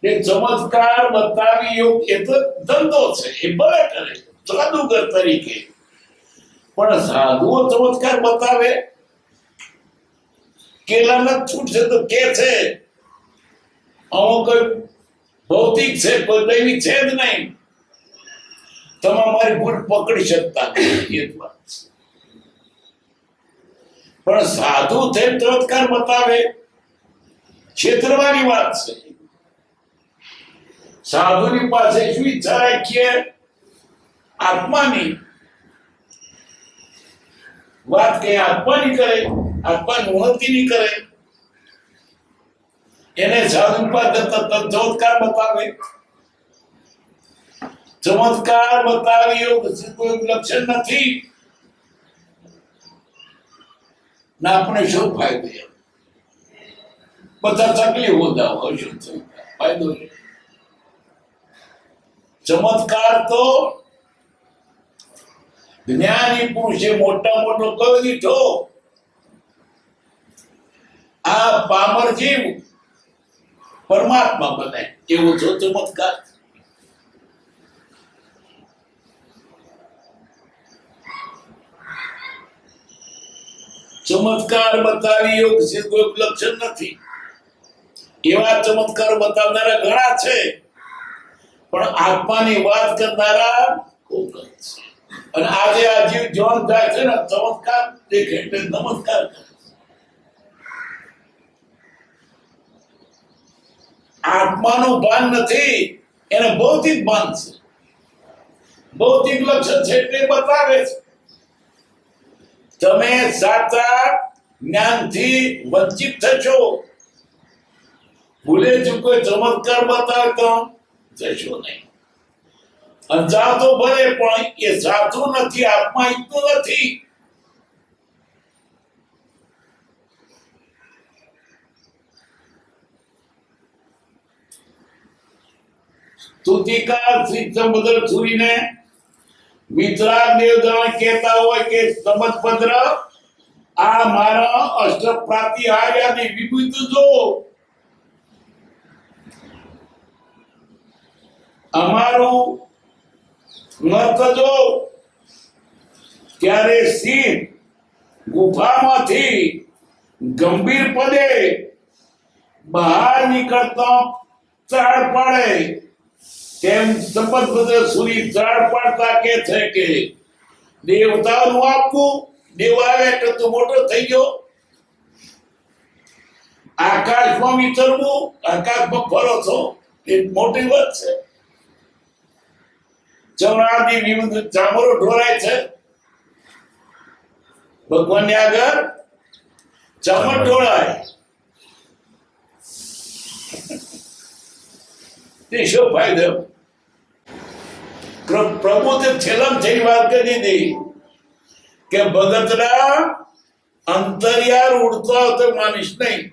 એ ચમત્કાર બતાવી યોગ એ તો ધંધો છે, એ ભલે કરે જાદુગર તરીકે. પણ સાધુઓ ચમત્કાર બતાવે. કેલાના છૂટ છે તો કે છે અમુક ભૌતિક છે, કોઈ દૈવી છે જ નહીં, તમે મારી ભૂલ પકડી શકતા નથી. એ જ વાત છે. પણ સાધુ થઈને ચમત્કાર બતાવે, છેતરવાની વાત છે. સાધુની પાસે શું ઈચ્છા રાખીએ? આત્માની વાત કઈ આત્માની કરે, આત્માની ઉન્નતિ ની કરે. એને સાધુ પાસે ચમત્કાર બતાવે. ચમત્કાર બતાવી કોઈ લક્ષણ નથી. ના આપણે શું ફાયદો? બધા તકલીફો દાવો શું ફાયદો? ચમત્કાર તો જ્ઞાની પુરુષે મોટા મોટો કહી દીધો. આ પામર જીવ પરમાત્મા બને એવો જો ચમત્કાર. ચમત્કાર બતાવી યોગ છે કોઈ લક્ષણ નથી. એવા ચમત્કાર બતાવનારા ઘણા છે, પણ આત્માની વાત કરનારા ખૂબ જ છે. અને આજે આ જીવ જોન થાય છે ને, ચમત્કાર દેખે એટલે નમસ્કાર કરે. આત્માનું ભાન નથી, એને ભૌતિક ભાન છે. ભૌતિક લક્ષણ છે એટલે બતાવે છે. તમે સાચા જ્ઞાનથી વંચિત થશો. ભૂલે ચૂકો ચમત્કાર બતાવે તો જશો નહીં. અંજાતો ભલે પણ એ સાચું નથી, આત્મા એટલું નથી. સ્તુતિકાર શ્રી સમુદ્ર સુરીને વિતરાગ દેવગણ કહેતા હોય કે સમદભદ્ર આ મારા અષ્ટપ્રાતિ આર્યાની વિભૂતિ જો, અમારું મત જો. ત્યારે સિંહ ગુફામાંથી ગંભીર પદે બહાર નીકળતા ચાળ પાડે, તેમ સમદભદ્ર સુરી ચાળ પાડતા કે છે કે દેવતાનું આપવું, દેવ આવે એટલે તું મોટો થઈ ગયો. આકાશમાં વિચરવું, આકાશમાં ફરો છો, એ મોટી વાત છે. ચૌરાદી વિરુદ્ધ ચામરો ઢોરાય છે ભગવાનની આગળ, ચમટ ઢોળાય. તે શું ફાયદો? પ્રભુ તે છેલ્લામાં છેલ્લી વાત કરી દીધી કે ભગતના અંતરિયાળ ઉડતો તો માનીશ નહીં.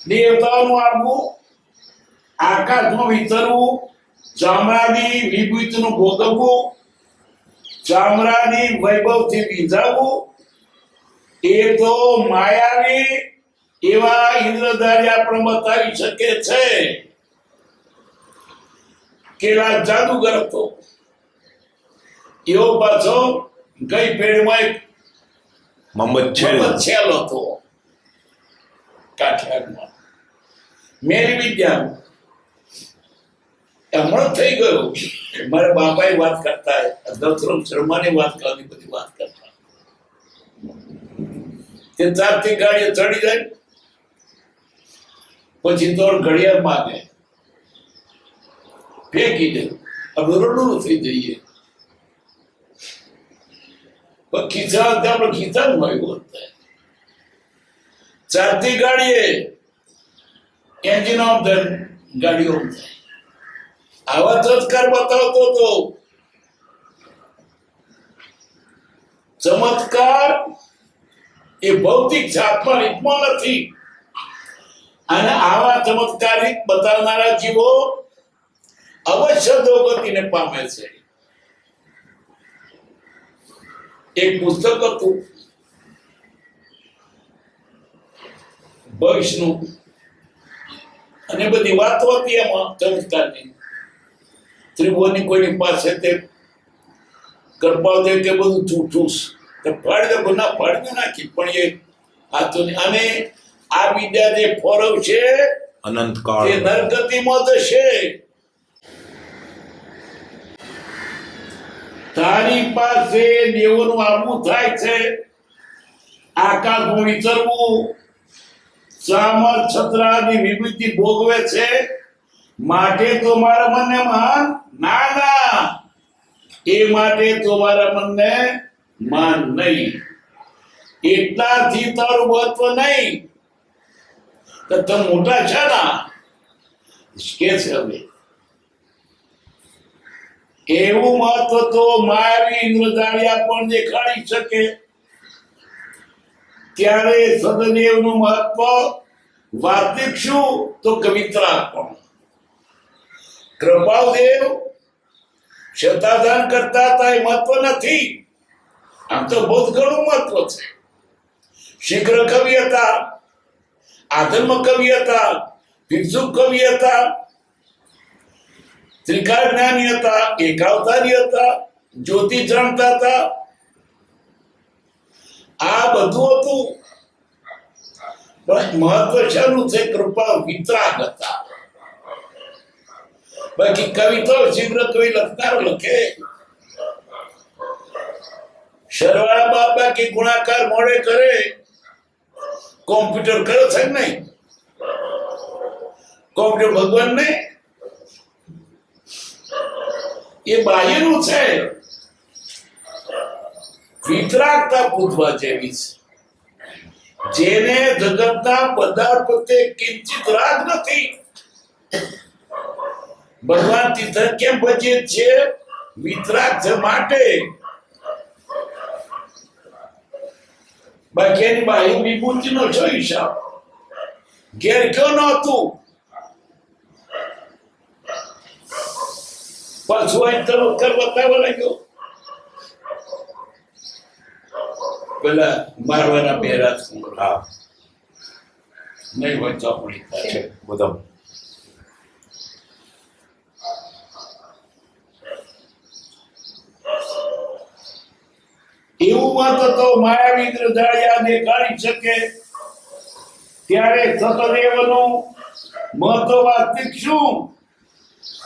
દેવતાઓનું આગવું, આકાશમાં વિચરવું, ચામડાની વિભૂતિનું ભોગવવું, ચામડાની વૈભવથી રીઝાવવું, એ તો માયાવી એવા ઇન્દ્રધારી આપણે બતાવી શકે છે. કેલા જાદુગર હતો, એવો પાછો ગઈ પેઢીમાં એક મોહમ્મદ છેલ છેલ હતો કાઠિયાવાડમાં. મેરી વિદ્યા હમણાં થઈ ગયું. મારા બાપાએ વાત કરતા, દશરથ શર્માની વાત કરવાની, બધી વાત કરતા. તે ચારથી ગાડીએ ચડી જાય, પછી તો ઘડિયાળ માગે, ફેંકી દે, આપણે રડું થઈ જઈએ. પણ ખીચા આપણે ખીચા જ મળ્યું હતા. ચારથી ગાડીએ એન્જિન ઓફ ધ ગાડીઓ આવા ચમત્કાર બતાવતો હતો. ચમત્કાર એ ભૌતિક છે, આત્મા રીતમાં નથી. અને આવા ચમત્કારિક બતાવનારા જીવો અવશ્ય દોગતિને પામે છે. એક પુસ્તક હતું ભવિષ્યનું, અને બધી વાતો હતી એમાં ચમત્કારની. ત્રિભુવનની કોઈની પાસે તે કૃપાદેવ કે બધું જૂઠું છે, ફાડી દે, ના ફાડી નાખી. પણ એ આતો અને આ વિદ્યા જે ફોરવ છે અનંત કાળ તે નરગતિમાં જશે. તારી પાસે દેવોનું આવવું થાય છે, આકાશમાં વિચરવું, ચામર છત્રાની વિભૂતિ ભોગવે છે, માટે તો મારા મનને માન ના ના, એ માટે તો મારા મનને માન નહીં. એટલાથી તારું મહત્વ નહીં. તો તમે મોટા છે ના કે છે. હવે એવું મહત્વ તો માયાવી ઇન્દ્રજાળિયા પણ દેખાડી શકે. ત્યારે સદદેવનું મહત્વ વાસ્તવિક શું તો કવિત્રા પણ. કૃપાદેવ શતાધાન કરતા હતા એ મહત્વ નથી. આમ તો બહુ ઘણું મહત્વ છે. શીઘ્ર કવિ હતા, આધર્મ કવિ હતા, ભિક્ષુક કવિ હતા, ત્રિકાળ જ્ઞાની હતા, એકાવતારી હતા, જ્યોતિ જાણતા હતા. આ બધું હતું. પણ મહત્વ શાનું છે? કૃપા વિતરાગ હતા. બાકી કવિ તો શીઘ્ર કવિ લખનારો લખે. સરવાળા બાબા કે ગુણાકાર મોડે કરે, કોમ્પ્યુટર કરે છે નહીં. કોમ્પ્યુટર ભગવાન ને એ બાહ્યનું છે. વિતરાગતા પૂજવા જેવી છે. જેને જગતના પદાર્થ પ્રત્યે કિંચિત રાગ નથી. ભગવાન તીર્થ કેમ ભજે છે? વિતરાગ છે માટે. બાકી એની બાહ્ય વિભૂતિ નો છો હિસાબ ઘેર ક્યો નહોતું. પાછું અહીં ચમત્કાર બતાવવા લાગ્યો. પેલા મારવાના બેરાજ હા નહીં હોય ચોપડી છે બધા. એવું મત તો માયાવી ઇન્દ્રજાળિયા દેખાડી શકે. ત્યારે સતદેવનું મહત્વ વાસ્તવિક શું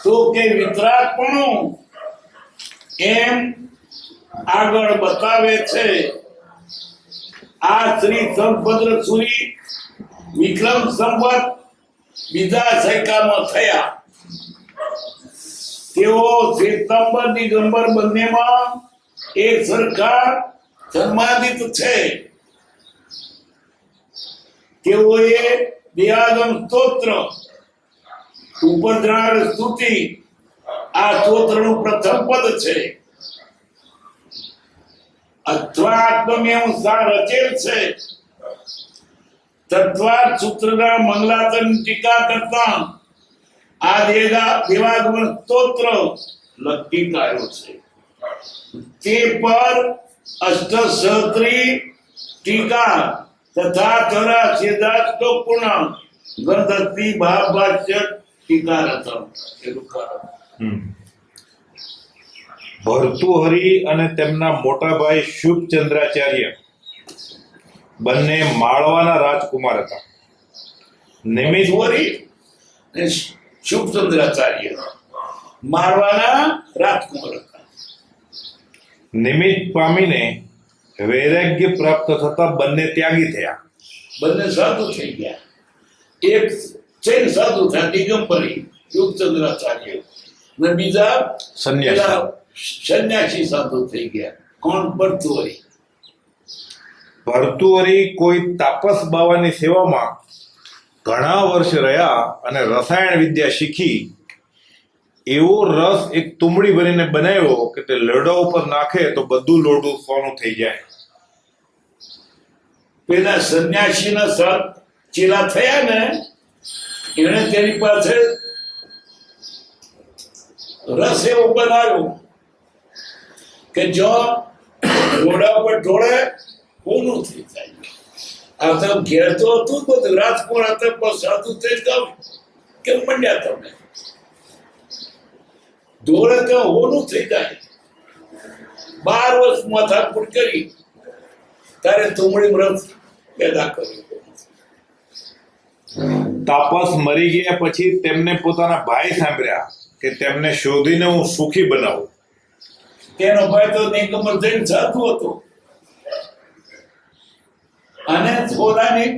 તો કે વિતરાગપણું એમ આગળ બતાવે છે. આ શ્રી સંભદ્ર સુરી વિક્રમ સંવત બીજા સૈકામાં થયા તેઓ શ્વેતાંબર દિગંબર બંનેમાં એક સરખા સન્માનિત છે. તેઓએ દેવાગમ સ્તોત્ર, ઉપદ્રાણ સ્તુતિ આ સ્તોત્રનું પ્રથમ પદ છે. અથવા આત્મમેવ સાર રચેલ છે. તત્વાર્થ સૂત્રના મંગલાચરણ ટીકા કરતા આ દેવાગમન સ્તોત્ર ટીકાયો છે. તે પર અષ્ટસહસ્ત્રી ટીકા તથા 84 પૂર્ણ ગંધર્વી ભાવભાષ્ય ટીકા રચન. એટલું કારણ ભર્તુહરિ અને તેમના મોટા ભાઈ શુભચંદ્રાચાર્ય બંને માળવાના રાજકુમાર હતા. નિમિત્ત વરી અને શુભચંદ્રાચાર્ય મારવાના રાજકુમાર હતા. નિમિત્ત પામીને વૈરાગ્ય પ્રાપ્ત થતા બંને ત્યાગી થયા. બંને સાધુ થઈ ગયા. એક જૈન સાધુ થયા દિગંબરી શુભચંદ્રાચાર્ય, અને બીજા સંન્યાસી. પેલા સંન્યાસી સાધુ થઈ ગયા. કોણ? ભર્તુહરિ. ભર્તુહરિ કોઈ તાપસ બાવાની સેવામાં ઘણા વર્ષ રહ્યા અને રસાયણ વિદ્યા શીખી એવો રસ એક તુંબડી ભરીને બનાવ્યો કે તે લોઢા ઉપર નાખે તો બધું લોઢું સોનું થઈ જાય. પેલા સંન્યાસીના સાત ચેલા થયા ને, એને તેની પાસે રસ એવો બનાવ્યો કે જો ઘોડા ઉપર ઢોળે કોનું થઈ જાય. આ તો ઘેર તો હતું બધું, રાજકુમાર હતા પણ સાધુ થઈ જાવ કેમ મંડ્યા તમે? ઢોળે તો હોનું થઈ જાય. 12 વર્ષ માથાકૂટ કરી તારે તુમડી વ્રત પેદા કર્યું. તાપસ મરી ગયા પછી તેમને પોતાના ભાઈ સાંભળ્યા કે તેમને શોધીને હું સુખી બનાવું. તેનો ભાઈ તો નિગંબર જૈન સાધુ હતો, અને થોડાની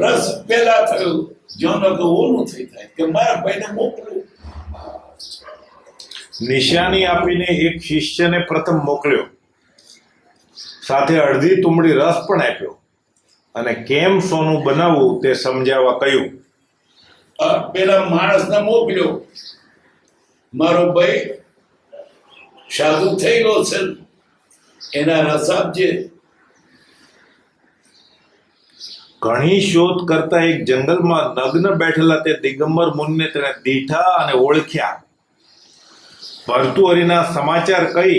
રસ પેદા થયું. જોનો કે ઓનું થઈ જાય કે મારા ભાઈને મોકલું. નિશાની આપીને એક શિષ્યને પ્રથમ મોકલ્યો, સાથે અડધી તુંબડી રસ પણ આપ્યો અને કેમ સોનું બનાવવું તે સમજાવવા કહ્યું. પેલા માણસને મોકલ્યો, મારો ભાઈ સાધુ થઈ ગયો છે, એના રસ આપજે. ઘણી શોધ કરતા એક જંગલમાં નગ્ન બેઠેલા તે દિગંબર મુનિને તેણે દીઠા અને ઓળખ્યા. ભર્તુહરિના સમાચાર કહી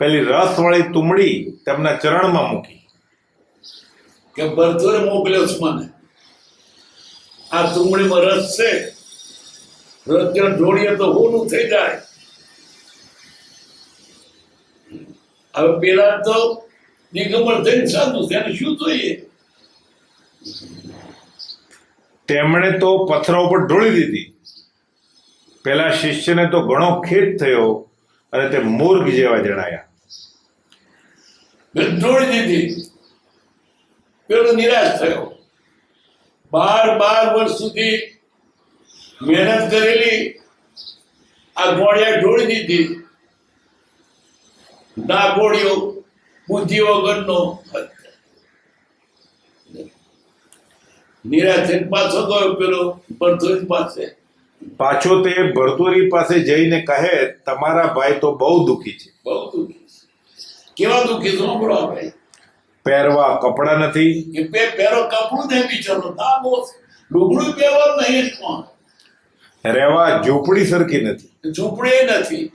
પેલી રસવાળી તુંબડી તેમના ચરણમાં મૂકી. કે ભરતુરે મોકલ્યો છે મને, આ તુમડીમાં રસ છે, રસ જો ઢોળીએ તો હોનું થઈ જાય. હવે પેલા તો નિગમન થઈને સાધુ છે, એને શું જોઈએ? તેમણે તો પથ્થરો ઉપર ઢોળી દીધી. પેલા શિષ્યને તો ઘણો ખેદ થયો અને તે મૂર્ખ જેવા જણાયા. ઢોળી દીધી. પેલો નિરાશ થયો. 12 વર્ષ સુધી મહેનત કરેલી આ ગોળિયા ઢોળી દીધી. ના ગોળિયો બુદ્ધિ વગરનો. નિરાશ થઈને પાછો ગયો પેલો ભરતુહરિ પાસે. પાછો તે ભર્તુહરિ પાસે જઈને કહે, તમારા ભાઈ તો બહુ દુઃખી છે. બહુ દુઃખી. કેવા દુઃખી? સાંભળો આપણે. પહેરવા કપડાં નથી, કે પહેરો કપડું નહીં, બિચારો ના બોસ લુગડું પહેરવા નહીં, પણ રહેવા ઝૂંપડી સરખી નથી, ઝૂંપડી નથી,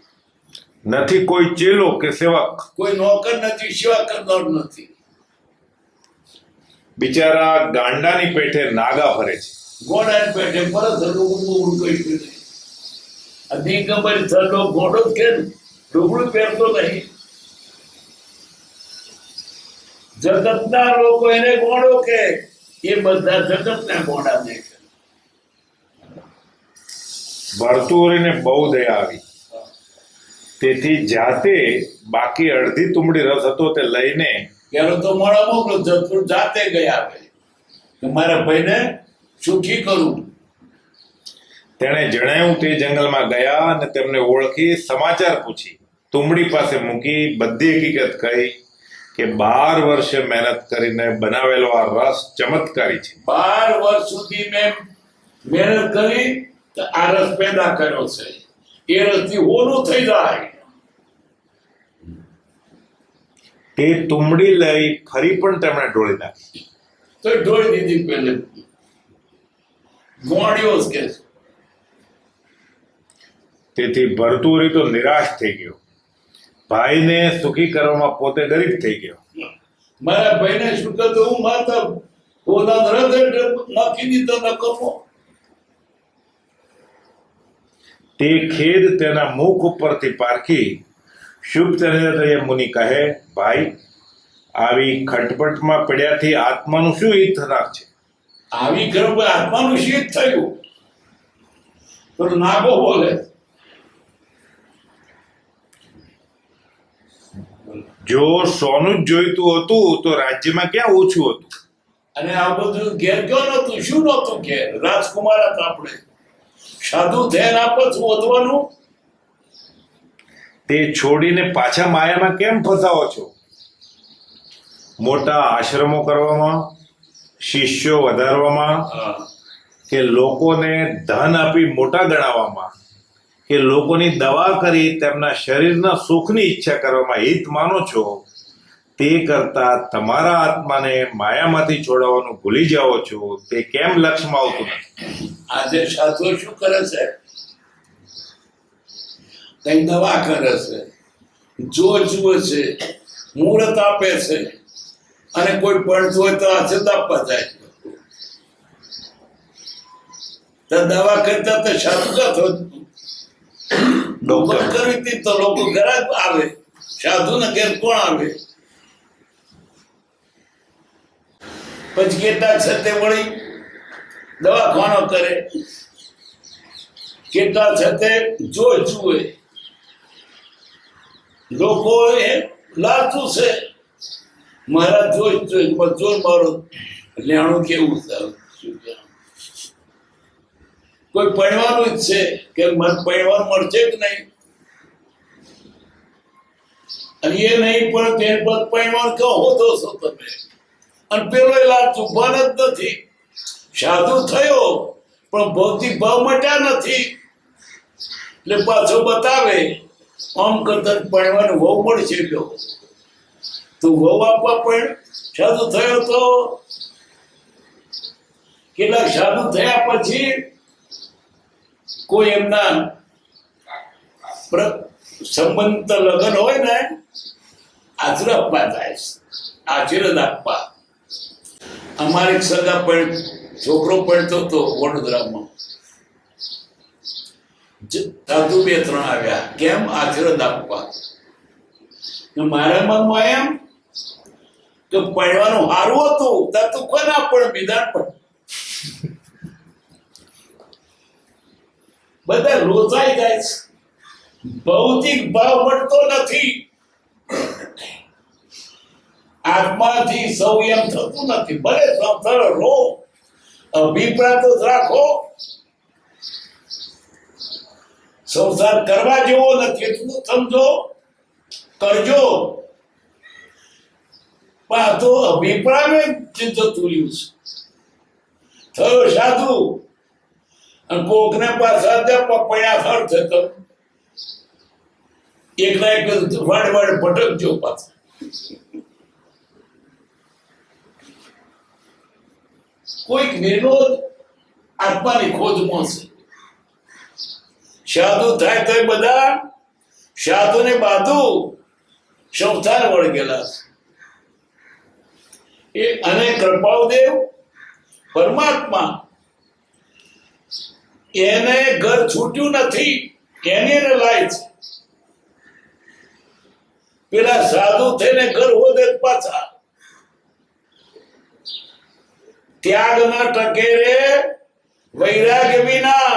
નથી કોઈ ચેલો કે સેવક, કોઈ નોકર નથી, સેવા કરનાર નથી. બિચારા ગાંડાની પેઠે નાગા ફરે છે. ઘોડાની પેટે પરત લુગડું કઈ નહીં. આ દિગંબરી થયેલો ઘોડો જ કે લુગડું પહેરતો નહીં. જગતના લોકો એને ઘોડો કે, એ બધા જગતના ઘોડા દેખે. ભર્તુહરિને બહુ દયા આવી, તેથી જાતે બાકી અડધી તુંબડી રસ હતો તે લઈને પેલો તો મોડા મોકલો, જતપુર જાતે ગયા આવે કે મારા ભાઈને સુખી કરું. તેણે જણાવ્યું તે જંગલમાં ગયા અને તેમને ઓળખી સમાચાર પૂછી તુમડી પાસે મૂકી બધી હકીકત કહી કે 12 વર્ષે મહેનત કરીને બનાવેલો આ રસ ચમત્કારી છે. 12 વર્ષ સુધી મેં મહેનત કરી તો આ રસ પેદા કર્યો છે. એ રસથી હોનું થઈ જાય. તે તુમડી લઈ ફરી પણ તેમણે ઢોળી નાખી. તો ઢોળી દીધી પહેલે ગોળ્યો જ કે છે. તેથી ભરતુરી તો નિરાશ થઈ ગયો. ભાઈને સુખી કરવામાં પોતે ગરીબ થઈ ગયો. મારા ભાઈને શું કરતો હું માતા પોતાનો હૃદય નાખી દીધો નકમો. તે ખેદ તેના મુખ ઉપરથી પારખી શુભ તેને મુનિ કહે, ભાઈ, આવી ખટપટમાં પડ્યાથી આત્માનું શું હિત થનાર છે? આવી ગર્ભ આત્માનું શીત થયું. તો નાગો બોલે, જો સોનું જ જોઈતું હતું તો રાજ્યમાં ક્યાં ઓછું હતું? અને આ બધું ઘેર ક્યાં નતું? શું નતું ઘેર? રાજકુમાર હતા આપણે. સાધુ ધ્યાન આપો છું વધવાનું. તે છોડીને પાછા માયામાં કેમ ફસાવો છો? મોટા આશ્રમો કરવામાં, શિષ્યો વધારવામાં, કે લોકોને ધન આપી મોટા ગણાવવામાં, કે લોકોની દવા કરી તેમના શરીરના સુખની ઈચ્છા કરવામાં હિત માનો છો? તે કરતા તમારા આત્માને માયામાંથી છોડાવવાનું ભૂલી જાઓ છો. તે કેમ લક્ષ્યમાં આવતું નથી? આજે સાધુ શું કરે છે? કઈ દવા કરે છે, જોર જુએ છે, મુહૂર્ત આપે છે, અને કોઈ પડતું હોય તો આશીર્વાદ આપવા જાય. તો દવા કરતા તો સાધુ થતો ડોક્ટર કરી હતી તો લોકો ઘરાક આવે. સાધુ ને ઘેર કોણ આવે? પછી કેટલાક છે તે વળી દવાખાનો કરે, કેટલા છે તે જોઈ જુએ. લોકો એ લાલચું છે, મારા જોઈ જોઈ મારો લેણું કેવું છે. કોઈ પૈણવાનું જ છે કે મને પૈણવાનું મળશે કે નહીં, અને એ નહીં પણ તે પદ પૈણવાનું કહો દો છો તમે. અને પેલો લાલચું ભાન જ નથી. સાધુ થયો પણ ભૌતિક ભાવ મટ્યા નથી. એટલે પાછો બતાવે આમ કરતા પૈણવાનું વહુ મળશે. તો વહુ આપવા પણ સાધુ થયો તો કેટલાક સાધુ થયા પછી કોઈ એમના સંબંધ લગ્ન હોય ને, આશીર્વાદ આપવા જાય. આશીર્વાદ આપવા. અમારે એક સગા પણ છોકરો પડતો હતો વડોદરામાં. સાધુ 2-3 આવ્યા. કેમ? આશીર્વાદ આપવા. મારા મનમાં એમ કે પડવાનું સારું હતું ત્યાં તું કોના પણ વિધાન પણ બધા રોજાઈ જાય છે. ભૌતિક ભાવ મળતો નથી. આત્માથી સંયમ થતું નથી. ભલે સંસાર રો, અભિપ્રાય તો રાખો. સંસાર કરવા જેવો નથી એટલું સમજો, કરજો. પણ આ તો અભિપ્રાય જતું રહ્યું છે. થયો સાધુ અને કોકને પાછા પપૈયા થર થતો એકલા એક વાડ ભટકજો પાછા. કોઈક નિર્ણય આત્માની ખોજમાં છે. સાધુ થાય તો બધા સાધુને બાધુ સંસાર વળગેલા છે. અને કૃપાળદેવ પરમાત્મા એને ઘર છૂટ્યું નથી, એને લાય છે. પેલા સાધુ થઈને ઘર હોદે પાછા. ત્યાગ ન ટકે રે વૈરાગ્ય વિના,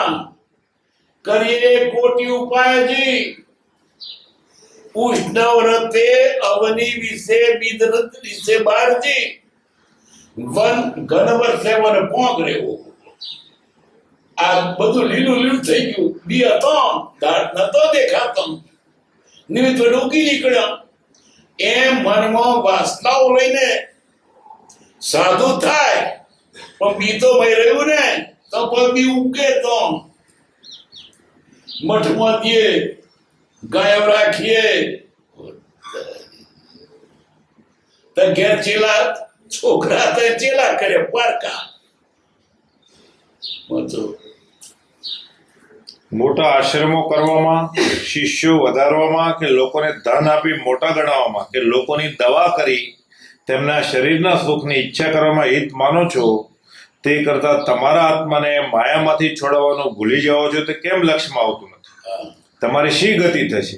કરીએ કોટી ઉપાયજી. ઉષ્ણવ રતે અવની વિશે વિદરત વિશે બારજી. વન ઘન વર્ષે વન પોંગ રહેવું. આ બધું લીલું લીલું થઈ ગયું, બી હતો દાંત નતો દેખાતો, નિમિત્ત ડૂકી નીકળ્યો. એમ મનમાં વાસનાઓ લઈને સાધુ થાય પણ બી તો ભાઈ રહ્યું ને, તો કોઈ બી ઉગે તો મઠમાં દઈએ, ગાયો રાખીએ, તો ઘેર ચેલા છોકરા તો ચેલા કરે પારકા. મોટા આશ્રમો કરવામાં, શિષ્યો વધારવામાં, કે લોકોને ધન આપી મોટા ગણાવવામાં, કે લોકોની દવા કરી તેમના શરીરના સુખની ઈચ્છા કરવામાં હિત માનો છો, તે કરતા તમારા આત્માને માયામાંથી છોડાવવાનું ભૂલી જાઓ છો, તે કેમ લક્ષ્યમાં આવતું નથી? તમારી શી ગતિ થશે?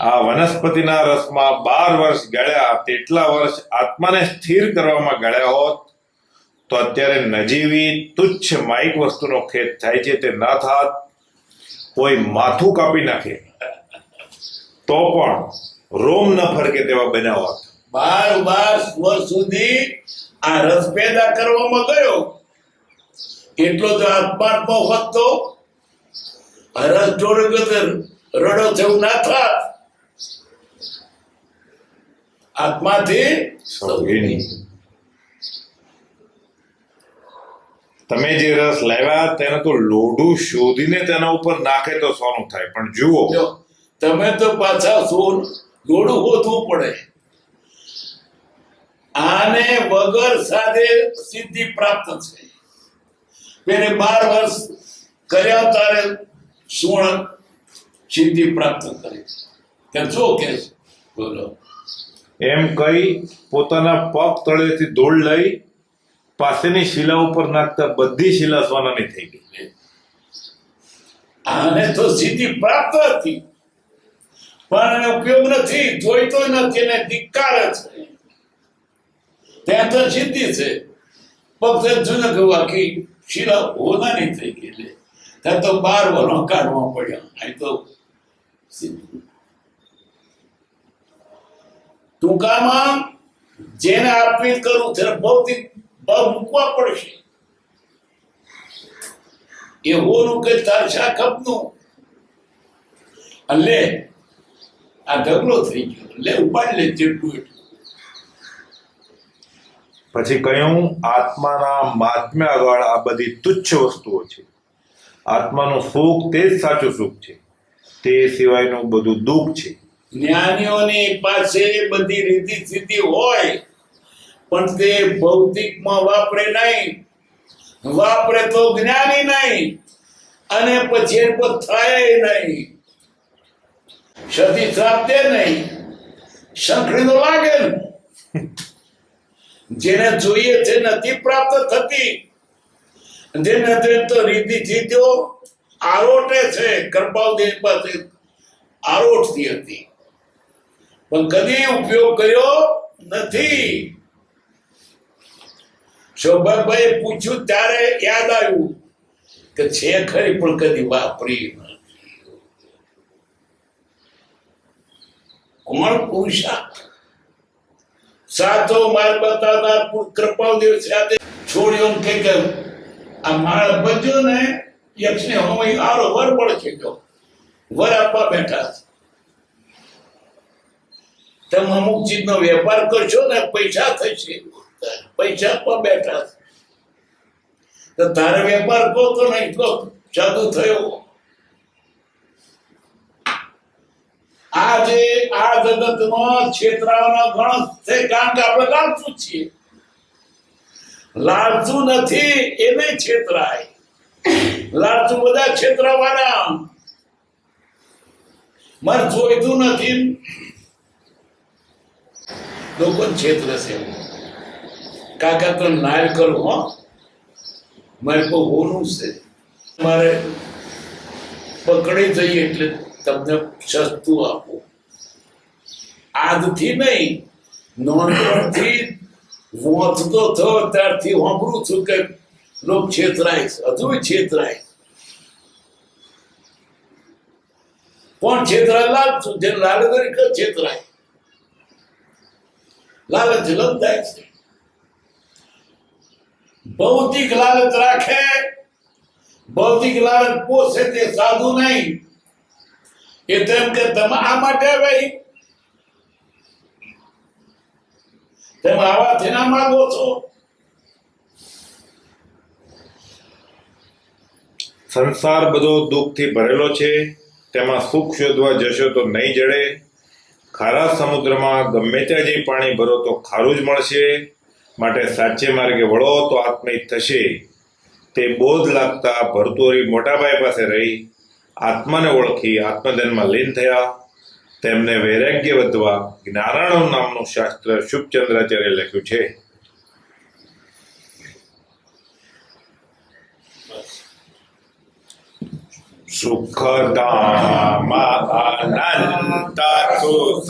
આ વનસ્પતિના રસમાં 12 વર્ષ ગાળ્યા તેટલા વર્ષ આત્માને સ્થિર કરવામાં ગાળ્યા હોત તો અત્યારે નજીવી તુચ્છ માઇક વસ્તુનો ખેદ થાય છે તે ના થાત. કોઈ માથું કાપી નાખે તો પણ રોમ ન ફરકે તેવા બનાવ હોત. 12 વર્ષ સુધી આ રસ પેદા કરવામાં ગયો, એટલો જો આત્માત્મા હોત તો આ રસ જોડે રડો જેવું ના થાત. આત્માથી સૌની તમે જે રસ લાવ્યા તેને તો લોઢું શોધીને તેના ઉપર નાખે તો સોનું થાય. પણ જુઓ, જો તમે તો પાછા દોડું હોતું પડે. આને વગર સાધે સિદ્ધિ પ્રાપ્ત છે. મેને 12 વર્ષ કર્યા તારે સુવર્ણ સિદ્ધિ પ્રાપ્ત કરી. કે જો કે બોલો, એમ કહી પોતાના પગ તળેથી ધૂળ લઈ પાસેની શિલા ઉપર નાખતા બધી શિલા સોનાની થઈ ગઈ. આને તો સિદ્ધિ પ્રાપ્ત હતી પણ એનો ઉપયોગ નથી, જોઈતો નથી, એને ધિક્કાર છે. ત્યાં તો સિદ્ધિ છે, ફક્ત જૂને ગવાકી શિલા હોનાની થઈ ગઈ. ત્યાં તો 12 વર્ષ કાઢવા પડ્યા. અહીં તો ટૂંકામાં જેને અર્પિત કરવું છે ભૌતિક ભાવ મૂકવા પડશે. એ હોનું કે તાર શાખપનું લે આ ઢગલો થઈ ગયો, લે ઉપાડ લે જેટલું એટલું. પછી કહ્યું, આત્માના મહાત્મ્ય આગળ આ બધી તુચ્છ વસ્તુઓ છે. આત્માનું સુખ તે જ સાચું સુખ છે, તે સિવાયનું બધું દુઃખ છે. જ્ઞાનીઓની પાસે બધી રીતિ સિદ્ધિ હોય પણ તે ભૌતિકમાં વાપરે નહીં. વાપરે તો જ્ઞાની નહીં અને પછી એ પર થાય નહીં. સતી શ્રાપ દે નહીં, શંખડી તો લાગે ને. જેને જોઈએ છે નથી પ્રાપ્ત થતી, જેને તો રીતિ સિદ્ધિઓ આરોટે છે. કૃપાલદેવ પાસે આરોટતી હતી પણ કદી ઉપયોગ કર્યો નથી. સૌભાગભાઈએ પૂછ્યું ત્યારે યાદ આવ્યું કે છે ખરી પણ કદી વાપરી નથી. કોણ પુરુષાર્થ? સાચો માર્ગ બતાવનાર કૃપાલદેવ સાથે છોડ્યો ને કે આ માણસ બચ્યો ને યક્ષને હવે આરો વર પડશે. જો વર આપવા બેઠા છે. તમે અમુક ચીજનો વેપાર કરશો ને પૈસા થશે, પૈસા આપવા બેઠા છે. તો તારે વેપાર કહો તો નહીં કહો સાધુ થયો. આજે આ જગતમાં છેતરાવાના ગણ છે, કારણ કે આપણે લાલચુ છીએ. લાલચુ નથી એને છેતરાય, લાલચુ બધા છેતરાવાના. મારે જોઈતું નથી લોકો છેતરે છે. કાકા તો નાય કરો હો, મારે કોઈ હોનું છે. મારે પકડી જઈએ એટલે તમને સસ્તું આપો. આજથી નહીં, નોંધથી વાંચતો થયો ત્યારથી સાંભળું છું કે લોક છેતરાય છે, હજુ છેતરાય. કોણ છેતરાય? લાલચુ. જે લાલ તરીકે છેતરાય. લાલચ લંબાય છે. ભૌતિક લાલચ રાખે ભૌતિક લાલચ પોષે તે સાધુ નહીં. એ તો એમ કે તમે આ માટે ભાઈ તમે આવાથી ના માંગો છો. સંસાર બધો દુઃખથી ભરેલો છે, તેમાં સુખ શોધવા જશો તો નહીં જડે. ખારા સમુદ્રમાં ગમે ત્યાં જઈ પાણી ભરો તો ખારું જ મળશે. માટે સાચે માર્ગે વળો તો આત્મહિત થશે. તે બોધ લાગતા ભરતુરી મોટાભાઈ પાસે રહી આત્માને ઓળખી આત્મધ્યાનમાં લીન થયા. તેમને વૈરાગ્ય વધવા જ્ઞાનાણવ નામનું શાસ્ત્ર શુભચંદ્રાચાર્ય લખ્યું છે. સુખધામ અનંત સુખ